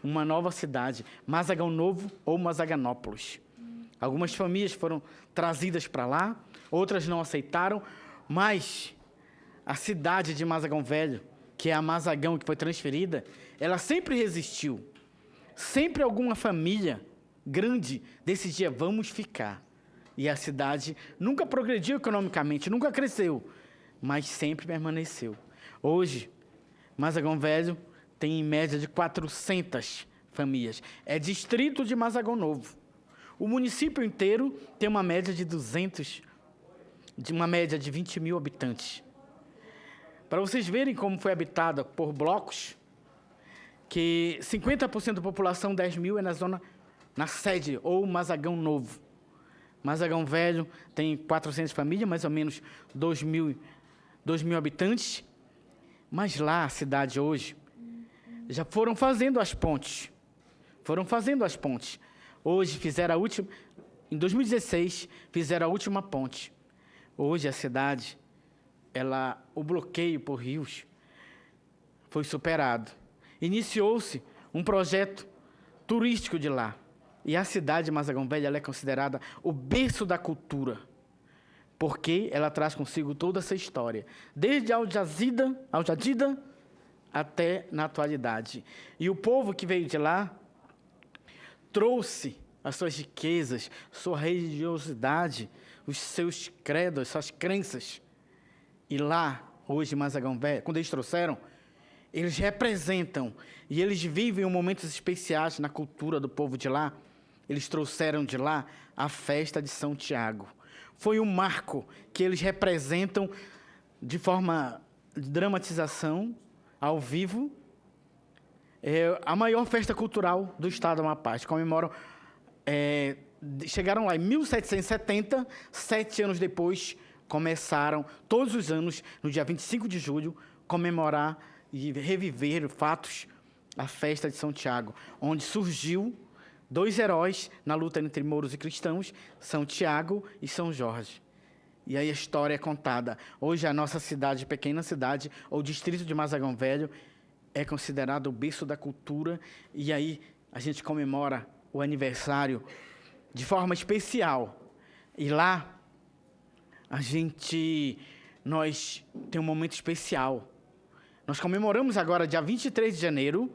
uma nova cidade, Mazagão Novo ou Mazaganópolis. Algumas famílias foram trazidas para lá, outras não aceitaram, mas a cidade de Mazagão Velho, que é a Mazagão que foi transferida, ela sempre resistiu. Sempre alguma família grande decidia, vamos ficar. E a cidade nunca progrediu economicamente, nunca cresceu, mas sempre permaneceu. Hoje, Mazagão Velho tem em média de 400 famílias. É distrito de Mazagão Novo. O município inteiro tem uma média de 20 mil habitantes. Para vocês verem como foi habitada por blocos, que 50% da população, 10 mil, é na sede, ou Mazagão Novo. Mazagão Velho tem 400 famílias, mais ou menos 2 mil habitantes. Mas lá, a cidade hoje, já foram fazendo as pontes. foram fazendo as pontes. Hoje fizeram a última, em 2016, fizeram a última ponte. Hoje a cidade, o bloqueio por rios foi superado. Iniciou-se um projeto turístico de lá. E a cidade de Mazagão Velho ela é considerada o berço da cultura, porque ela traz consigo toda essa história, desde Al Jadida até na atualidade. E o povo que veio de lá trouxe as suas riquezas, sua religiosidade, os seus credos, suas crenças. E lá, hoje, em Mazagão Velho, quando eles trouxeram, eles representam e eles vivem momentos especiais na cultura do povo de lá. Eles trouxeram de lá a festa de São Tiago. Foi um marco que eles representam de forma de dramatização, ao vivo. É a maior festa cultural do estado do Amapá. Eles comemoram, chegaram lá em 1770, 7 anos depois, começaram, todos os anos, no dia 25 de julho, comemorar e reviver fatos, a festa de São Tiago, onde surgiu 2 heróis na luta entre mouros e cristãos, São Tiago e São Jorge. E aí a história é contada. Hoje a nossa cidade, pequena cidade, ou distrito de Mazagão Velho, é considerado o berço da cultura, e aí a gente comemora o aniversário de forma especial. E lá, nós tem um momento especial. Nós comemoramos agora, dia 23 de janeiro,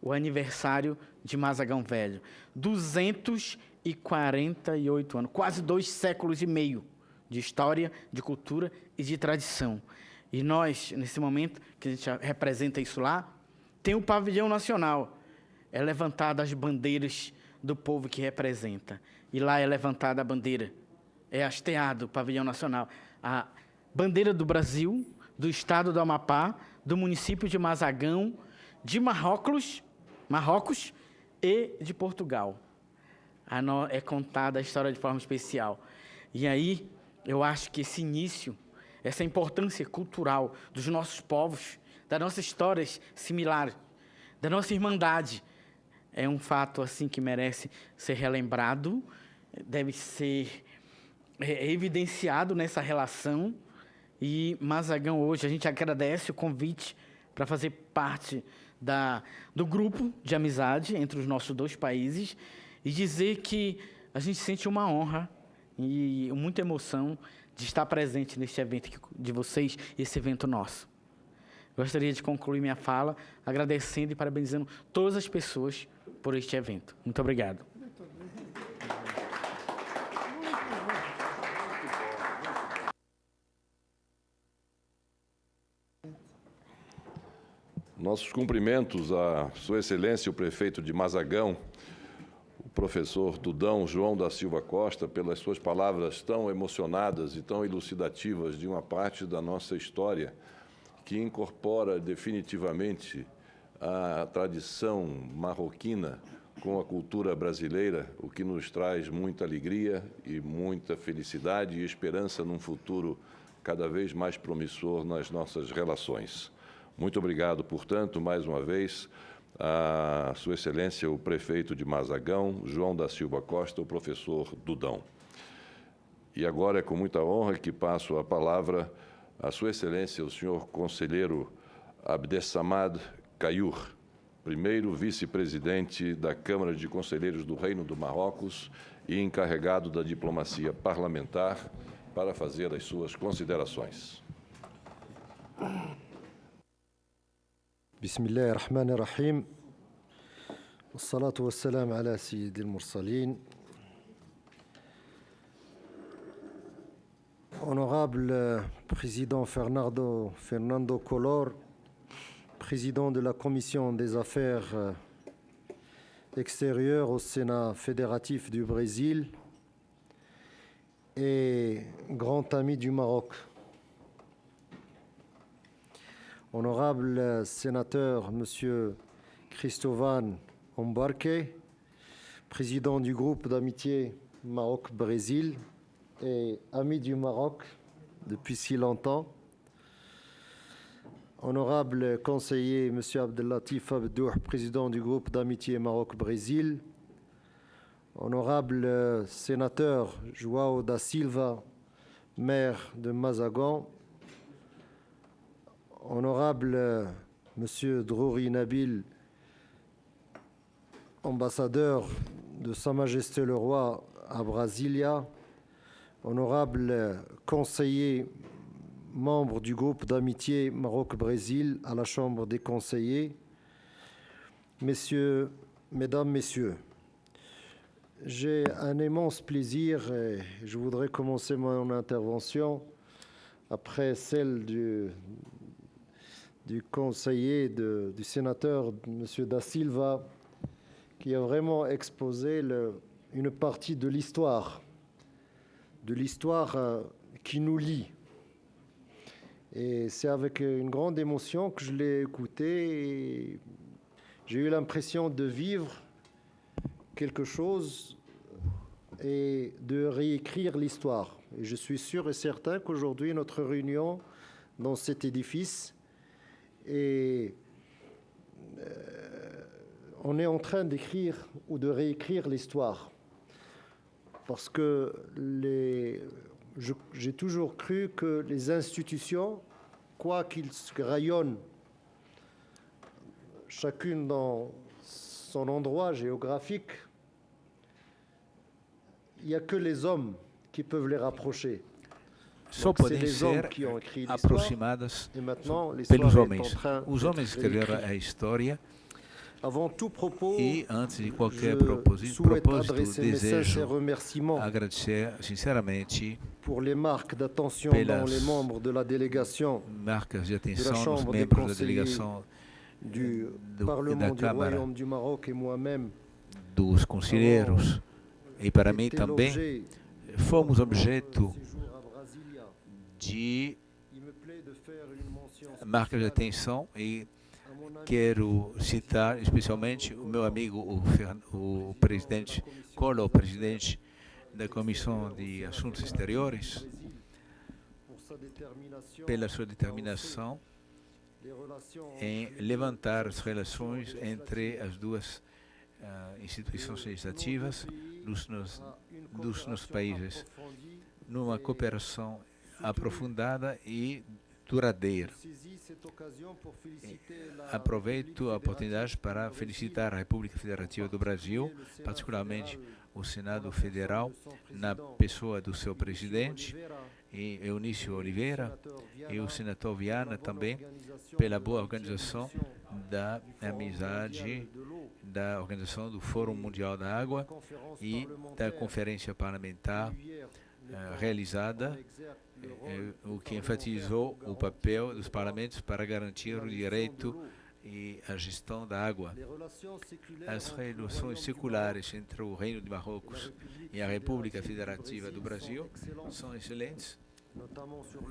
o aniversário de Mazagão Velho. 248 anos, quase 2 séculos e meio de história, de cultura e de tradição. E nós, nesse momento, que a gente representa isso lá, tem o pavilhão nacional. É levantada as bandeiras do povo que representa. E lá é levantada a bandeira. É hasteado o pavilhão nacional. A bandeira do Brasil, do estado do Amapá, do município de Mazagão, de Marrocos e de Portugal. É contada a história de forma especial. E aí, eu acho que esse início, essa importância cultural dos nossos povos, das nossas histórias similares, da nossa irmandade, é um fato assim que merece ser relembrado, deve ser evidenciado nessa relação. E Mazagão hoje, a gente agradece o convite para fazer parte do grupo de amizade entre os nossos 2 países e dizer que a gente sente uma honra e muita emoção de estar presente neste evento de vocês e esse evento nosso. Gostaria de concluir minha fala agradecendo e parabenizando todas as pessoas por este evento. Muito obrigado. Nossos cumprimentos a Sua Excelência, o prefeito de Mazagão, o professor Dudão João da Silva Costa, pelas suas palavras tão emocionadas e tão elucidativas de uma parte da nossa história que incorpora definitivamente a tradição marroquina com a cultura brasileira, o que nos traz muita alegria e muita felicidade e esperança num futuro cada vez mais promissor nas nossas relações. Muito obrigado, portanto, mais uma vez, a Sua Excelência, o prefeito de Mazagão, João da Silva Costa, o professor Dudão. E agora é com muita honra que passo a palavra à Sua Excelência, o senhor conselheiro Abdessamad Kayur, primeiro vice-presidente da Câmara de Conselheiros do Reino do Marrocos e encarregado da diplomacia parlamentar, para fazer as suas considerações. بسم الله الرحمن الرحيم والصلاة والسلام على سيد المرسلين. Honorable Président Fernando Collor, Président de la Commission des Affaires extérieures au Sénat fédératif du Brésil et grand ami du Maroc. Honorable sénateur, Monsieur Christovan Ombarque, président du groupe d'amitié Maroc-Brésil et ami du Maroc depuis si longtemps. honorable conseiller M. Abdellatif Abdouh, président du groupe d'amitié Maroc-Brésil, honorable sénateur João da Silva, maire de Mazagan, honorable M. Drouri Nabil, ambassadeur de Sa Majesté le Roi à Brasilia, honorable conseiller, membre du groupe d'amitié Maroc-Brésil à la Chambre des conseillers, Mesdames, Messieurs, j'ai un immense plaisir et je voudrais commencer mon intervention après celle du conseiller, du sénateur M. Da Silva, qui a vraiment exposé une partie de l'histoire qui nous lie. Et c'est avec une grande émotion que je l'ai écouté et j'ai eu l'impression de vivre quelque chose et de réécrire l'histoire. Et je suis sûr et certain qu'aujourd'hui, notre réunion dans cet édifice on est en train d'écrire ou de réécrire l'histoire. Parce que j'ai toujours cru que les institutions, quoi qu'ils rayonnent, chacune dans son endroit géographique, il n'y a que les hommes qui peuvent les rapprocher. Só podem ser aproximadas pelos homens. Os homens escreveram a história e, antes de qualquer propósito, desejo agradecer sinceramente pelas marcas de atenção dos membros da delegação da Câmara, dos conselheiros, e para mim também fomos objeto de marcas de atenção e quero citar especialmente o meu amigo, o presidente Collor, presidente da Comissão de Assuntos Exteriores, pela sua determinação em levantar as relações entre as duas instituições legislativas dos nossos países, numa cooperação aprofundada e duradoura. Aproveito a oportunidade para felicitar a República Federativa do Brasil, particularmente o Senado Federal, na pessoa do seu presidente, Eunício Oliveira, e o senador Viana também, pela boa organização da amizade, da organização do Fórum Mundial da Água e da Conferência Parlamentar realizada, o que enfatizou o papel dos parlamentos para garantir o direito e a gestão da água. As relações seculares entre o Reino de Marrocos e a República Federativa do Brasil são excelentes,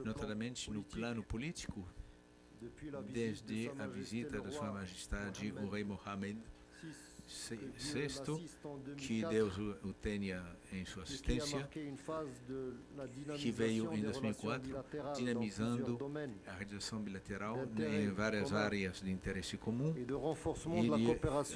notadamente no plano político, desde a visita da Sua Majestade o Rei Mohammed VI, que Deus o tenha em sua assistência, que veio em 2004, dinamizando a realização bilateral em várias áreas de interesse comum e de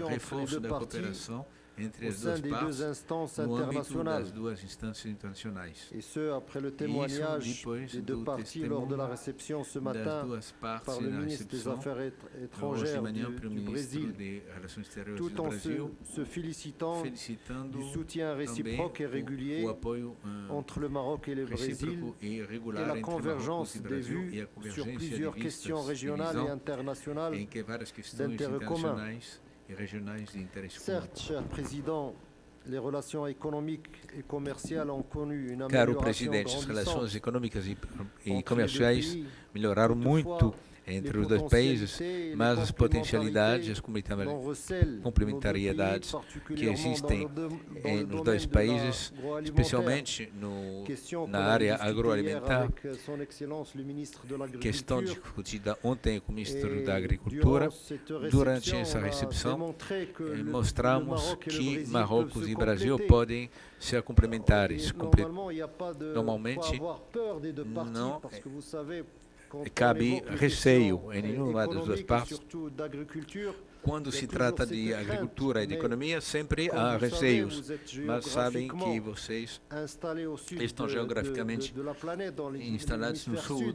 reforço da cooperação entre as duas partes no âmbito das duas instâncias internacionais. Et ce, après le témoignage des deux parties lors de la réception ce matin par le ministre des Affaires étrangères du Brésil, tout en se félicitant du soutien réciproque et régulier entre le Maroc et le Brésil et la convergence des vues sur plusieurs questions régionales et internationales d'intérêt commun. Certes, cher président, les relations économiques et commerciales ont connu une Caro amélioration presidente, as relações grandissante econômicas e comerciais melhoraram muito entre os dois países, mas as potencialidades, as complementariedades que existem nos dois países, especialmente na área agroalimentar, questão discutida ontem com o ministro da Agricultura. Durante essa recepção, mostramos que Marrocos e Brasil podem ser complementares. Normalmente, não cabe receio em nenhuma das duas partes. Quando se trata de agricultura e de economia, sempre há receios, mas sabem que vocês estão geograficamente instalados no sul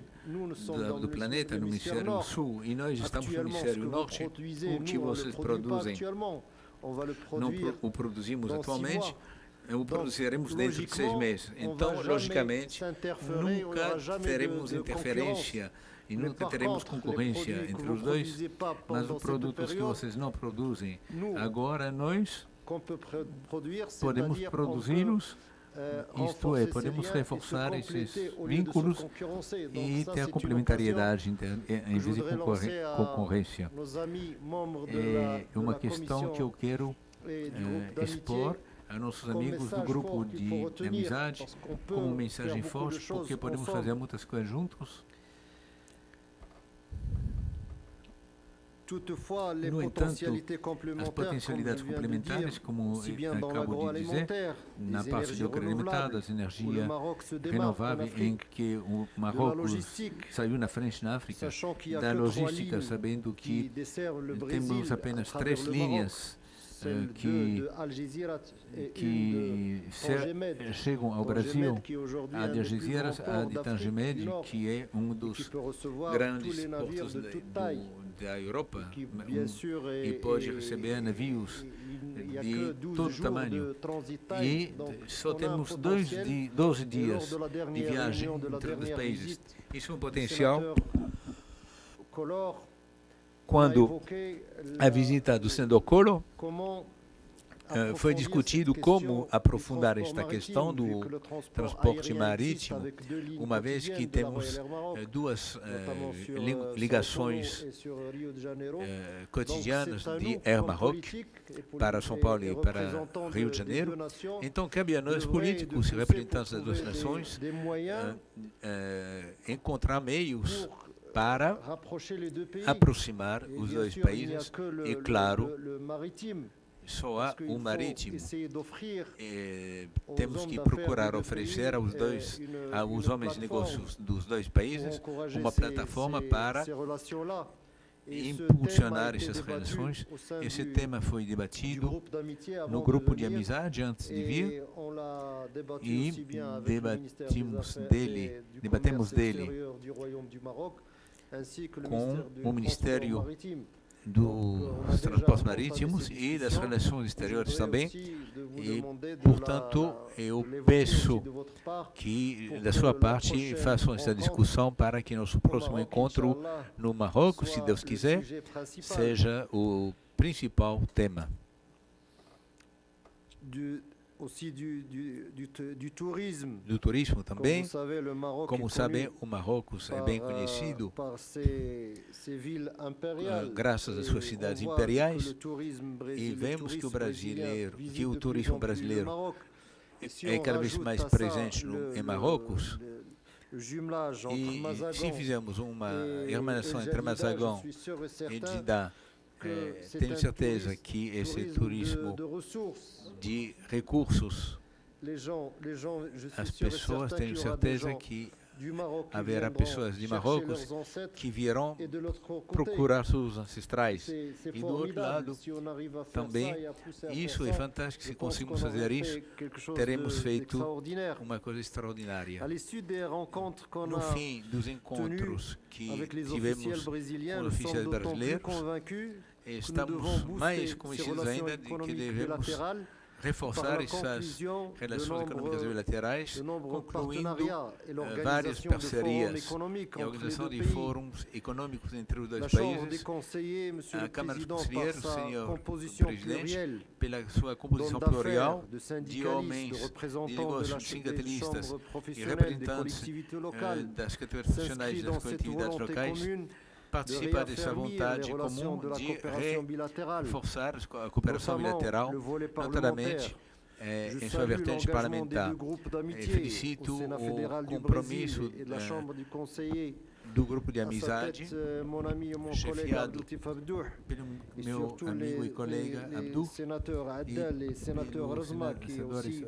do planeta, no hemisfério sul, e nós estamos no hemisfério norte. O que vocês produzem, não o produzimos atualmente, o produziremos dentro de 6 meses. Então, logicamente, nunca teremos interferência e nunca teremos concorrência entre os dois, mas os produtos que vocês não produzem, agora nós podemos produzi-los, isto é, podemos reforçar esses vínculos e ter a complementariedade em vez de concorrência. É uma questão que eu quero expor a nossos amigos do grupo de amizade como mensagem forte, porque podemos fazer muitas coisas juntos. No entanto, as potencialidades complementares, como acabo de dizer, na parte de agroalimentar, energia renovável, em que o Marrocos saiu na frente na África, da logística, sabendo que temos apenas 3 linhas que chegam ao Brasil, a de Algeciras, a de Tangemed, que é um dos grandes portos da Europa, e pode receber navios de todo tamanho. E só temos 12 dias de viagem entre os países. Isso é um potencial. Quando a visita do senador Collor, foi discutido como aprofundar esta questão do transporte marítimo, uma vez que temos 2 ligações cotidianas de Air Maroc para São Paulo e para Rio de Janeiro. Então, cabe a nós, políticos e representantes das 2 nações, encontrar meios para aproximar os 2 países e, claro, só há o marítimo. Temos que procurar oferecer aos homens de negócios dos 2 países uma plataforma para impulsionar essas relações. Esse tema foi debatido no grupo de amizade antes de vir e debatemos dele com o Ministério dos Transportes Marítimos e das Relações Exteriores também, e, portanto, eu peço que, da sua parte, façam essa discussão para que nosso próximo encontro no Marrocos, se Deus quiser, seja o principal tema. Do turismo também. Como sabem, o Marrocos é bem conhecido graças às suas cidades imperiais, e vemos que o turismo brasileiro é cada vez mais presente em Marrocos. E se fizermos uma irmanação entre Mazagão e Jeddah, tenho certeza que esse turismo de recursos, as pessoas, tenho certeza que haverá pessoas de Marrocos que virão procurar seus ancestrais. E do outro lado, também, isso é fantástico. Se conseguimos fazer isso, teremos feito uma coisa extraordinária. No fim dos encontros que tivemos com os oficiais brasileiros, estamos mais convencidos ainda de que devemos reforçar essas relações econômicas bilaterais, concluindo várias parcerias e a organização de fóruns econômicos entre os 2 países. A Câmara dos Conselheiros, senhor Presidente, pela sua composição plurial de homens de negócios sindicalistas e representantes das categorias profissionais e das coletividades locais, participa dessa vontade comum de reforçar a cooperação bilateral, notadamente em sua vertente parlamentar. Felicito o compromisso do Grupo de Amizade, chefiado pelo meu amigo e colega Abdou, e pelo senador Rasma, que é também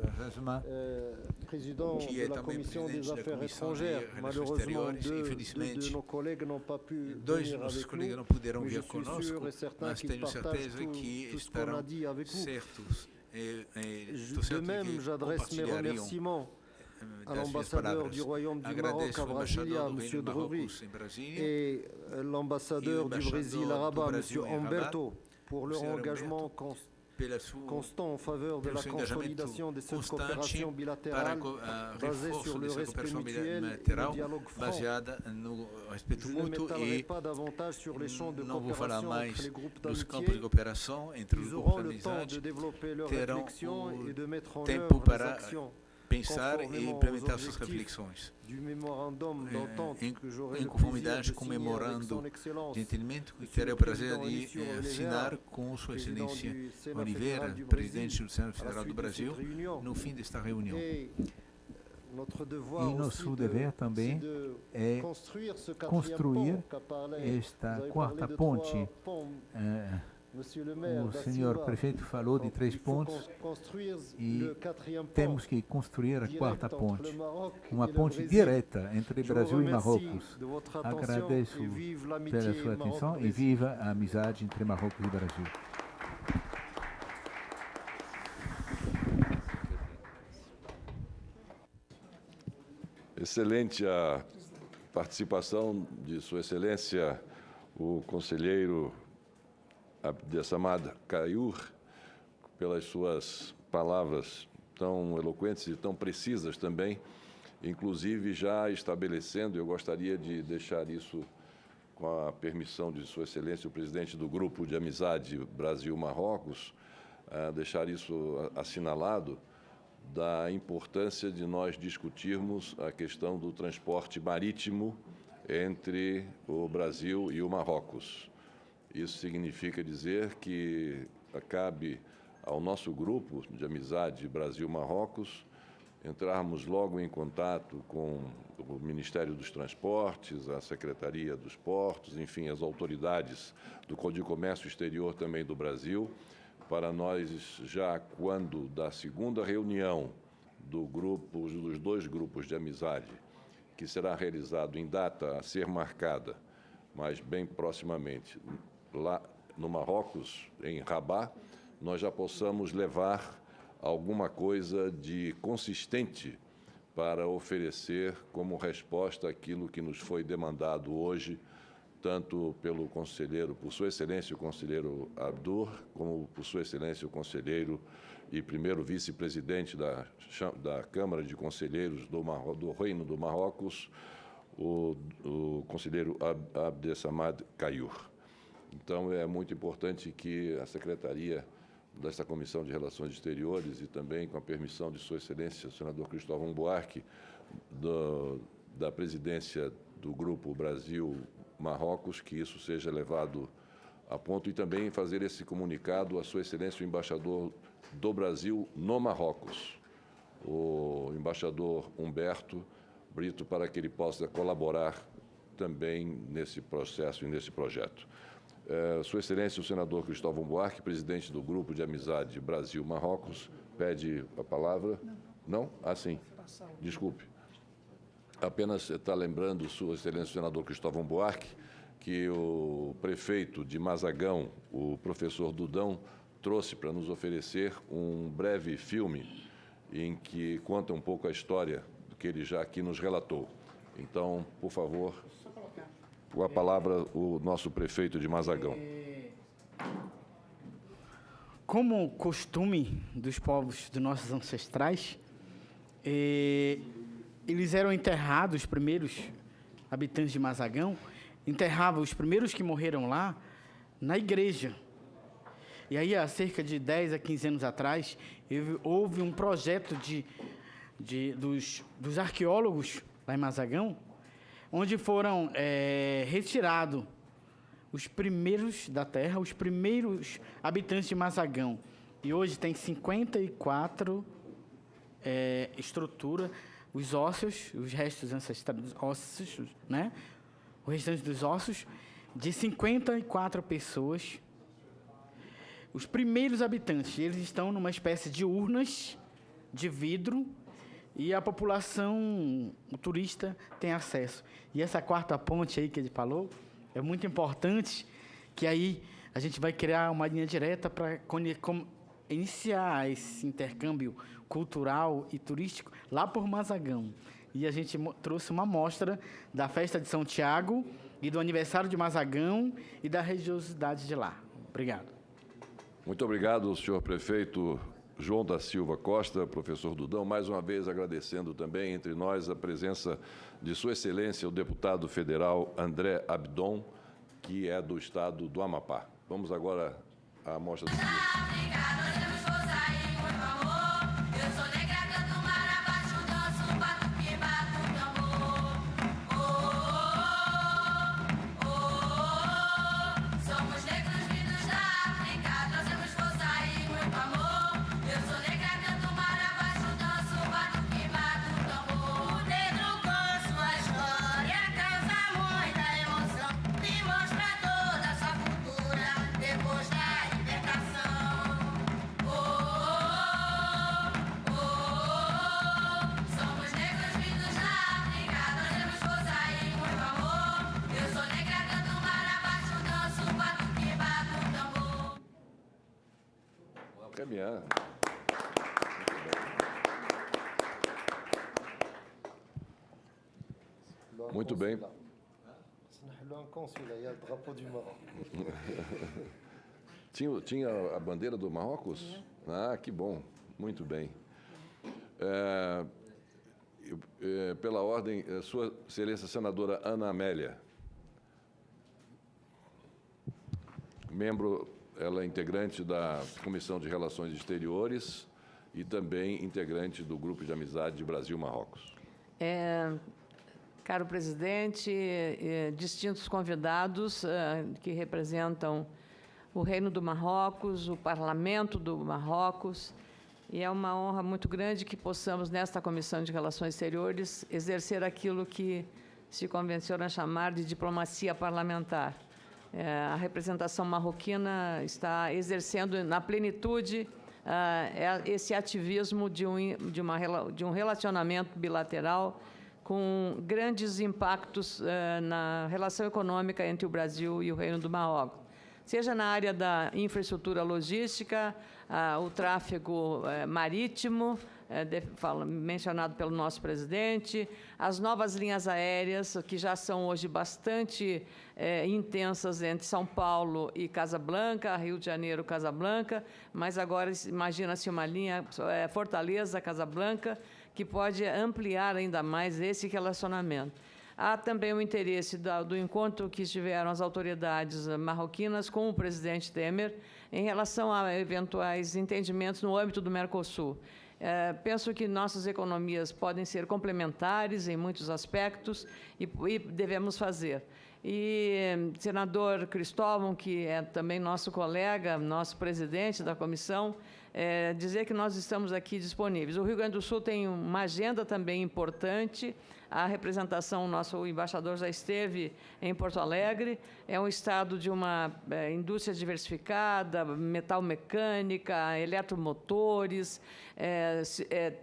presidente da Comissão de Relações Exteriores. Infelizmente, dois de nossos colegas não puderam vir conosco, mas tenho certeza que estarão certos. De même, j'adresse mes remerciements à l'ambassadeur du Royaume du Maroc à Brasilia, M. Druri, et l'ambassadeur du Brésil à Rabat, M. Humberto, pour leur engagement constant en faveur de la consolidation de cette coopération bilatérale basée sur le respect mutuel et le dialogue franc. Je ne m'étalerai pas davantage sur les champs de coopération entre les groupes d'amitié. Ils auront le temps de développer leurs réflexions et de mettre en œuvre les actions pensar e implementar suas reflexões em conformidade com o memorando de entendimento que terei o prazer de assinar com Sua Excelência Oliveira, presidente do Senado Federal do Brasil, no fim desta reunião. E nosso dever também é construir esta quarta ponte. O senhor prefeito falou de 3 pontos e temos que construir a quarta ponte, uma ponte direta entre Brasil e Marrocos. Agradeço pela sua atenção e viva a amizade entre Marrocos e Brasil. Excelente a participação de Sua Excelência, o conselheiro Abdesamad Kayur, pelas suas palavras tão eloquentes e tão precisas também, inclusive já estabelecendo, eu gostaria de deixar isso com a permissão de Sua Excelência, o presidente do Grupo de Amizade Brasil-Marrocos, deixar isso assinalado, da importância de nós discutirmos a questão do transporte marítimo entre o Brasil e o Marrocos. Isso significa dizer que cabe ao nosso grupo de amizade Brasil-Marrocos entrarmos logo em contato com o Ministério dos Transportes, a Secretaria dos Portos, enfim, as autoridades do Código de Comércio Exterior também do Brasil, para nós, já quando da segunda reunião dos 2 grupos de amizade, que será realizado em data a ser marcada, mas bem proximamente, lá no Marrocos, em Rabat, nós já possamos levar alguma coisa de consistente para oferecer como resposta àquilo que nos foi demandado hoje, tanto pelo conselheiro, por Sua Excelência o conselheiro Abdou, como por Sua Excelência o conselheiro e primeiro vice-presidente da Câmara de Conselheiros do Reino do Marrocos, o conselheiro Abdesamad Kayur. Então, é muito importante que a Secretaria desta Comissão de Relações Exteriores e também com a permissão de Sua Excelência, o senador Cristóvão Buarque, da presidência do Grupo Brasil-Marrocos, que isso seja levado a ponto e também fazer esse comunicado a Sua Excelência, o embaixador do Brasil no Marrocos, o embaixador Humberto Brito, para que ele possa colaborar também nesse processo e nesse projeto. Sua Excelência, o senador Cristóvão Buarque, presidente do Grupo de Amizade Brasil-Marrocos, pede a palavra. Não? Ah, sim. Desculpe. Apenas está lembrando, Sua Excelência, o senador Cristóvão Buarque, que o prefeito de Mazagão, o professor Dudão, trouxe para nos oferecer um breve filme em que conta um pouco a história do que ele já aqui nos relatou. Então, por favor, com a palavra o nosso prefeito de Mazagão. Como costume dos povos dos nossos ancestrais, eles eram enterrados, os primeiros habitantes de Mazagão, enterravam os primeiros que morreram lá na igreja. E aí, há cerca de 10 a 15 anos atrás, houve um projeto dos arqueólogos lá em Mazagão, onde foram retirados os primeiros da terra, os primeiros habitantes de Mazagão, E hoje tem 54 estruturas, os ósseos, os restos ancestrais ósseos, né? O restante dos ossos, de 54 pessoas. Os primeiros habitantes, eles estão numa espécie de urnas de vidro e a população, o turista, tem acesso. E essa quarta ponte aí que ele falou é muito importante, que aí a gente vai criar uma linha direta para iniciar esse intercâmbio cultural e turístico lá por Mazagão. E a gente trouxe uma amostra da festa de São Tiago e do aniversário de Mazagão e da religiosidade de lá. Obrigado. Muito obrigado, senhor prefeito João da Silva Costa, professor Dudão, mais uma vez agradecendo também entre nós a presença de Sua Excelência, o deputado federal André Abdon, que é do estado do Amapá. Vamos agora à amostra do caminhar. Muito bem. Tinha a bandeira do Marrocos? Ah, que bom. Muito bem. Pela ordem, Sua Excelência Senadora Ana Amélia. Membro, ela é integrante da Comissão de Relações Exteriores e também integrante do Grupo de Amizade de Brasil-Marrocos. Caro presidente, distintos convidados que representam o Reino do Marrocos, o Parlamento do Marrocos, e é uma honra muito grande que possamos, nesta Comissão de Relações Exteriores, exercer aquilo que se convenciona chamar de diplomacia parlamentar. A representação marroquina está exercendo na plenitude esse ativismo de um relacionamento bilateral com grandes impactos na relação econômica entre o Brasil e o Reino do Marrocos. Seja na área da infraestrutura logística, o tráfego marítimo, mencionado pelo nosso presidente, as novas linhas aéreas, que já são hoje bastante intensas entre São Paulo e Casablanca, Rio de Janeiro, Casablanca, mas agora imagina-se uma linha Fortaleza-Casablanca, que pode ampliar ainda mais esse relacionamento. Há também o interesse do encontro que tiveram as autoridades marroquinas com o presidente Temer em relação a eventuais entendimentos no âmbito do Mercosul. Penso que nossas economias podem ser complementares em muitos aspectos e devemos fazer. E senador Cristóvão, que é também nosso colega, nosso presidente da comissão, dizer que nós estamos aqui disponíveis. O Rio Grande do Sul tem uma agenda também importante. A representação, nosso embaixador já esteve em Porto Alegre. É um estado de uma indústria diversificada, metalmecânica, eletromotores,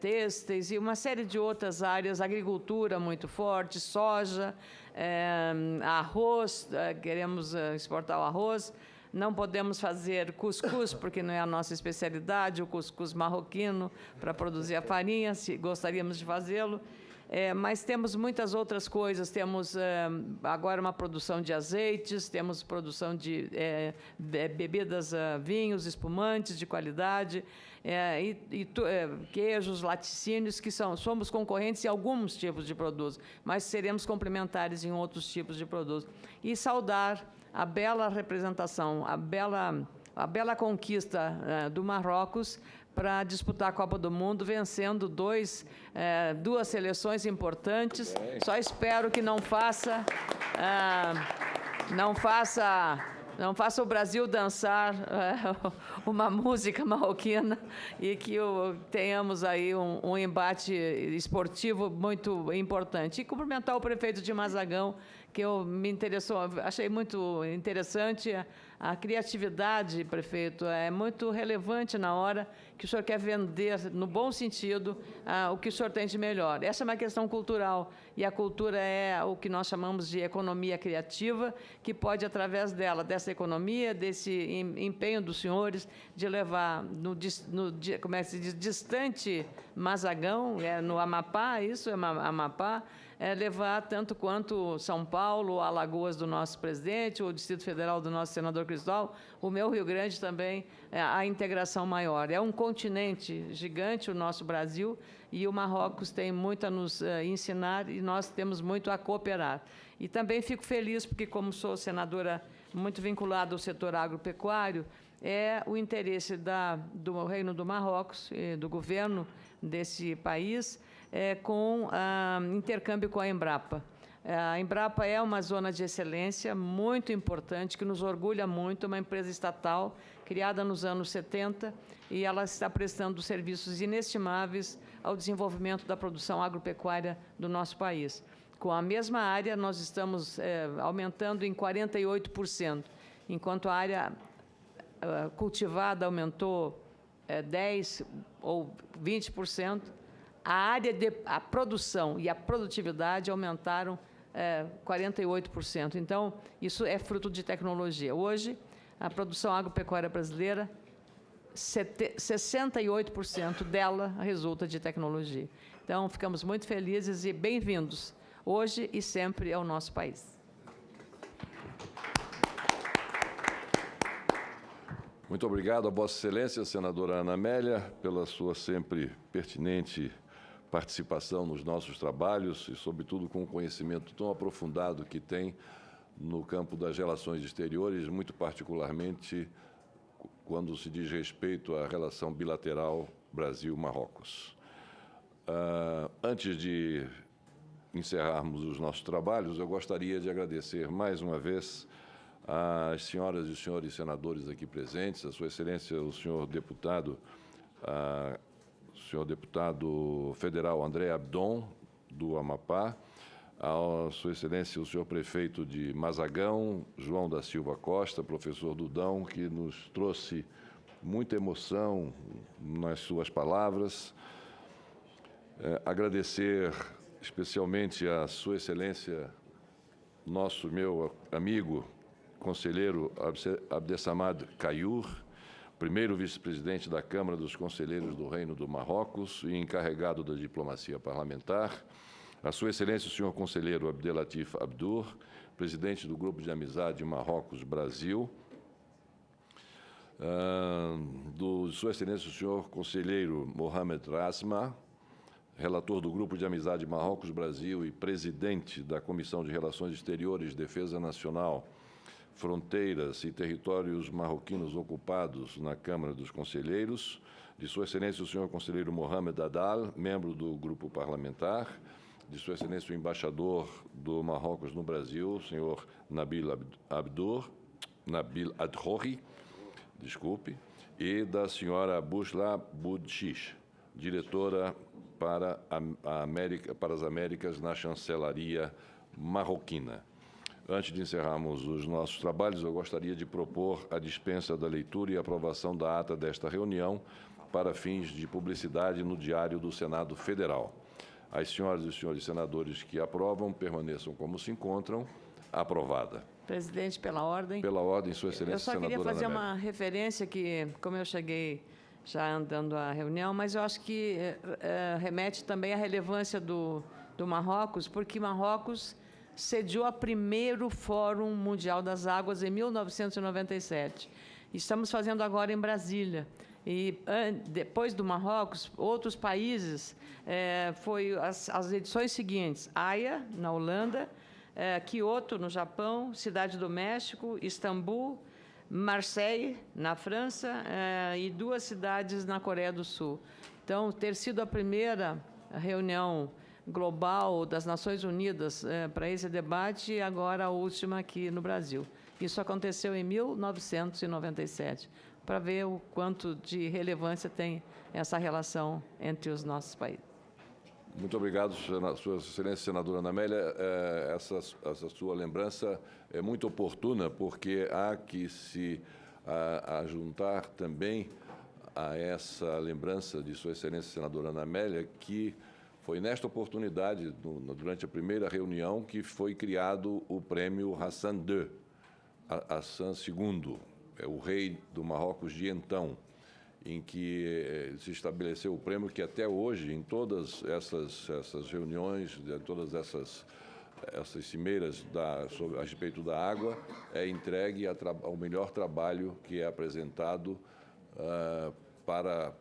têxteis e uma série de outras áreas, agricultura muito forte, soja, arroz, queremos exportar o arroz. Não podemos fazer cuscuz, porque não é a nossa especialidade, o cuscuz marroquino, para produzir a farinha, gostaríamos de fazê-lo. Mas temos muitas outras coisas. Temos agora uma produção de azeites, temos produção de bebidas, vinhos, espumantes de qualidade, queijos, laticínios, que somos concorrentes em alguns tipos de produtos, mas seremos complementares em outros tipos de produtos. E saudar a bela representação, a bela conquista do Marrocos para disputar a Copa do Mundo, vencendo duas seleções importantes. Só espero que não faça não faça o Brasil dançar uma música marroquina e que tenhamos aí um embate esportivo muito importante. E cumprimentar o prefeito de Mazagão, que me interessou, achei muito interessante a criatividade, prefeito, é muito relevante na hora que o senhor quer vender, no bom sentido, o que o senhor tem de melhor. Essa é uma questão cultural, e a cultura é o que nós chamamos de economia criativa, que pode, através dessa economia, desse empenho dos senhores, de levar como é que se diz, distante Mazagão, no Amapá, isso é Amapá, levar tanto quanto São Paulo, Alagoas do nosso presidente, o Distrito Federal do nosso senador Cristóvão, o meu Rio Grande também, a integração maior. É um continente gigante, o nosso Brasil, e o Marrocos tem muito a nos ensinar e nós temos muito a cooperar. E também fico feliz porque, como sou senadora muito vinculada ao setor agropecuário, é o interesse do Reino do Marrocos, do governo desse país, com intercâmbio com a Embrapa. A Embrapa é uma zona de excelência muito importante, que nos orgulha muito, uma empresa estatal criada nos anos 70, e ela está prestando serviços inestimáveis ao desenvolvimento da produção agropecuária do nosso país. Com a mesma área, nós estamos aumentando em 48%, enquanto a área cultivada aumentou 10% ou 20%, a produção e a produtividade aumentaram 48%. Então, isso é fruto de tecnologia. Hoje, a produção agropecuária brasileira, 68% dela resulta de tecnologia. Então, ficamos muito felizes e bem-vindos, hoje e sempre, ao nosso país. Muito obrigado a Vossa Excelência, senadora Ana Amélia, pela sua sempre pertinente participação nos nossos trabalhos e, sobretudo, com o conhecimento tão aprofundado que tem no campo das relações exteriores, muito particularmente quando se diz respeito à relação bilateral Brasil-Marrocos. Antes de encerrarmos os nossos trabalhos, eu gostaria de agradecer mais uma vez às senhoras e senhores senadores aqui presentes, a Sua Excelência, o senhor deputado federal André Abdon, do Amapá, a Sua Excelência, o senhor prefeito de Mazagão, João da Silva Costa, professor Dudão, que nos trouxe muita emoção nas suas palavras. Agradecer especialmente a Sua Excelência, meu amigo, conselheiro Abdessamad Kayur, primeiro vice-presidente da Câmara dos Conselheiros do Reino do Marrocos e encarregado da diplomacia parlamentar, a Sua Excelência o senhor conselheiro Abdelatif Abdur, presidente do Grupo de Amizade Marrocos-Brasil, Sua Excelência o senhor conselheiro Mohamed Rasma, relator do Grupo de Amizade Marrocos-Brasil e presidente da Comissão de Relações Exteriores, Defesa Nacional, Fronteiras e Territórios Marroquinos Ocupados na Câmara dos Conselheiros, de Sua Excelência o senhor conselheiro Mohamed Adal, membro do grupo parlamentar, de Sua Excelência o embaixador do Marrocos no Brasil, o senhor Nabil Adhouri, e da senhora Bushra Boudshish, diretora para as Américas na chancelaria marroquina. Antes de encerrarmos os nossos trabalhos, eu gostaria de propor a dispensa da leitura e aprovação da ata desta reunião para fins de publicidade no Diário do Senado Federal. As senhoras e os senhores senadores que aprovam, permaneçam como se encontram. Aprovada. Presidente, pela ordem. Pela ordem, Sua Excelência, senadora Eu só queria fazer Ana uma referência que, como eu cheguei já andando à reunião, mas eu acho que remete também à relevância do Marrocos, porque Marrocos sediou o primeiro Fórum Mundial das Águas em 1997. Estamos fazendo agora em Brasília. E depois do Marrocos, outros países, foi as edições seguintes: Haia, na Holanda, Kyoto, no Japão, Cidade do México, Istambul, Marseille, na França, e 2 cidades na Coreia do Sul. Então, ter sido a primeira reunião global das Nações Unidas para esse debate e agora a última aqui no Brasil. Isso aconteceu em 1997, para ver o quanto de relevância tem essa relação entre os nossos países. Muito obrigado, Sua Excelência Senadora Ana Amélia. Essa sua lembrança é muito oportuna, porque há que se juntar também a essa lembrança de Sua Excelência Senadora Ana Amélia, que foi nesta oportunidade, durante a primeira reunião, que foi criado o prêmio Hassan II, Hassan II, o rei do Marrocos de então, em que se estabeleceu o prêmio que até hoje, em todas essas reuniões, em todas essas cimeiras a respeito da água, é entregue ao melhor trabalho que é apresentado para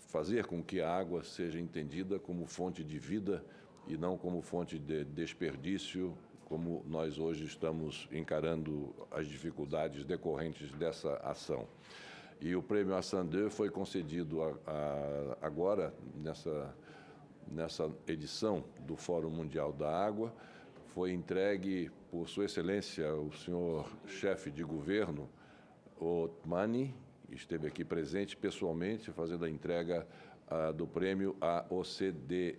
fazer com que a água seja entendida como fonte de vida e não como fonte de desperdício, como nós hoje estamos encarando as dificuldades decorrentes dessa ação. E o prêmio Hassan II foi concedido agora, nessa edição do Fórum Mundial da Água, foi entregue por Sua Excelência, o senhor chefe de governo, Othmani, esteve aqui presente pessoalmente, fazendo a entrega do prêmio à OCDE,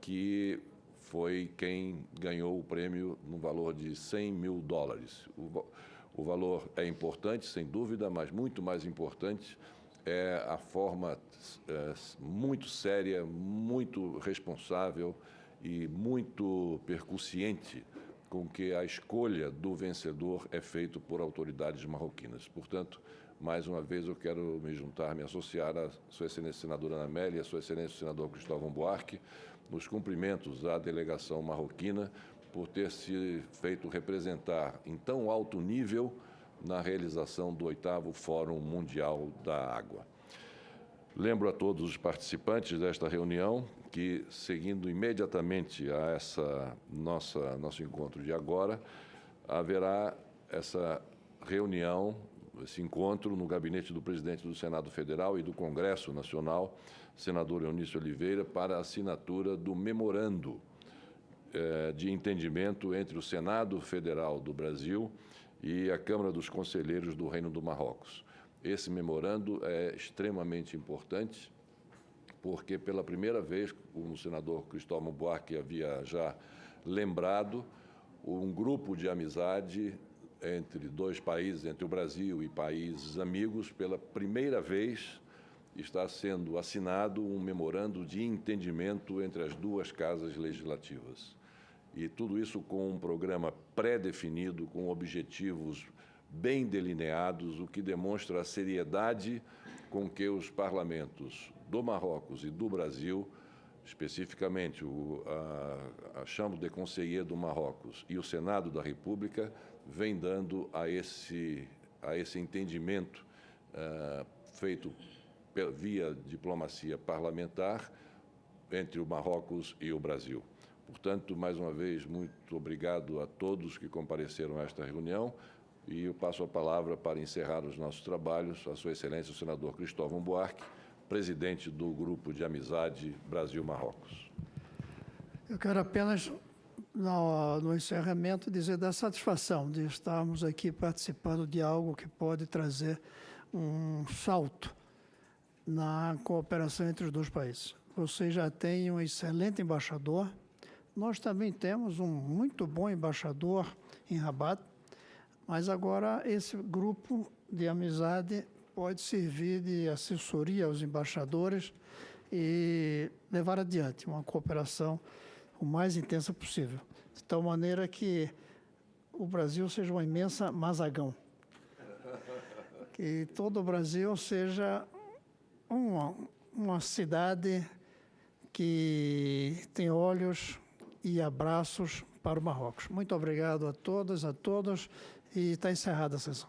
que foi quem ganhou o prêmio no valor de $100 mil. O valor é importante, sem dúvida, mas muito mais importante é a forma muito séria, muito responsável e muito percussiente com que a escolha do vencedor é feita por autoridades marroquinas. Portanto, mais uma vez eu quero me associar à Sua Excelência Senadora Ana Amélia e à Sua Excelência Senador Cristóvão Buarque, nos cumprimentos à delegação marroquina por ter se feito representar em tão alto nível na realização do 8º Fórum Mundial da Água. Lembro a todos os participantes desta reunião que, seguindo imediatamente a nosso encontro de agora, haverá essa reunião, esse encontro no gabinete do presidente do Senado Federal e do Congresso Nacional, senador Eunício Oliveira, para a assinatura do memorando de entendimento entre o Senado Federal do Brasil e a Câmara dos Conselheiros do Reino do Marrocos. Esse memorando é extremamente importante, porque pela primeira vez, como o senador Cristóvão Buarque havia já lembrado, um grupo de amizade entre dois países, entre o Brasil e países amigos, pela primeira vez está sendo assinado um memorando de entendimento entre as duas casas legislativas. E tudo isso com um programa pré-definido, com objetivos bem delineados, o que demonstra a seriedade com que os parlamentos do Marrocos e do Brasil, especificamente a Chambre des Conseillers do Marrocos e o Senado da República, vem dando a esse entendimento feito via diplomacia parlamentar entre o Marrocos e o Brasil. Portanto, mais uma vez, muito obrigado a todos que compareceram a esta reunião e eu passo a palavra para encerrar os nossos trabalhos a Sua Excelência o senador Cristóvão Buarque, presidente do Grupo de Amizade Brasil-Marrocos. Eu quero apenas, no encerramento, dizer da satisfação de estarmos aqui participando de algo que pode trazer um salto na cooperação entre os dois países. Você já tem um excelente embaixador, nós também temos um muito bom embaixador em Rabat, mas agora esse grupo de amizade pode servir de assessoria aos embaixadores e levar adiante uma cooperação o mais intensa possível, de tal maneira que o Brasil seja uma imensa Mazagão, que todo o Brasil seja uma cidade que tem olhos e abraços para o Marrocos. Muito obrigado a todas, a todos, e está encerrada a sessão.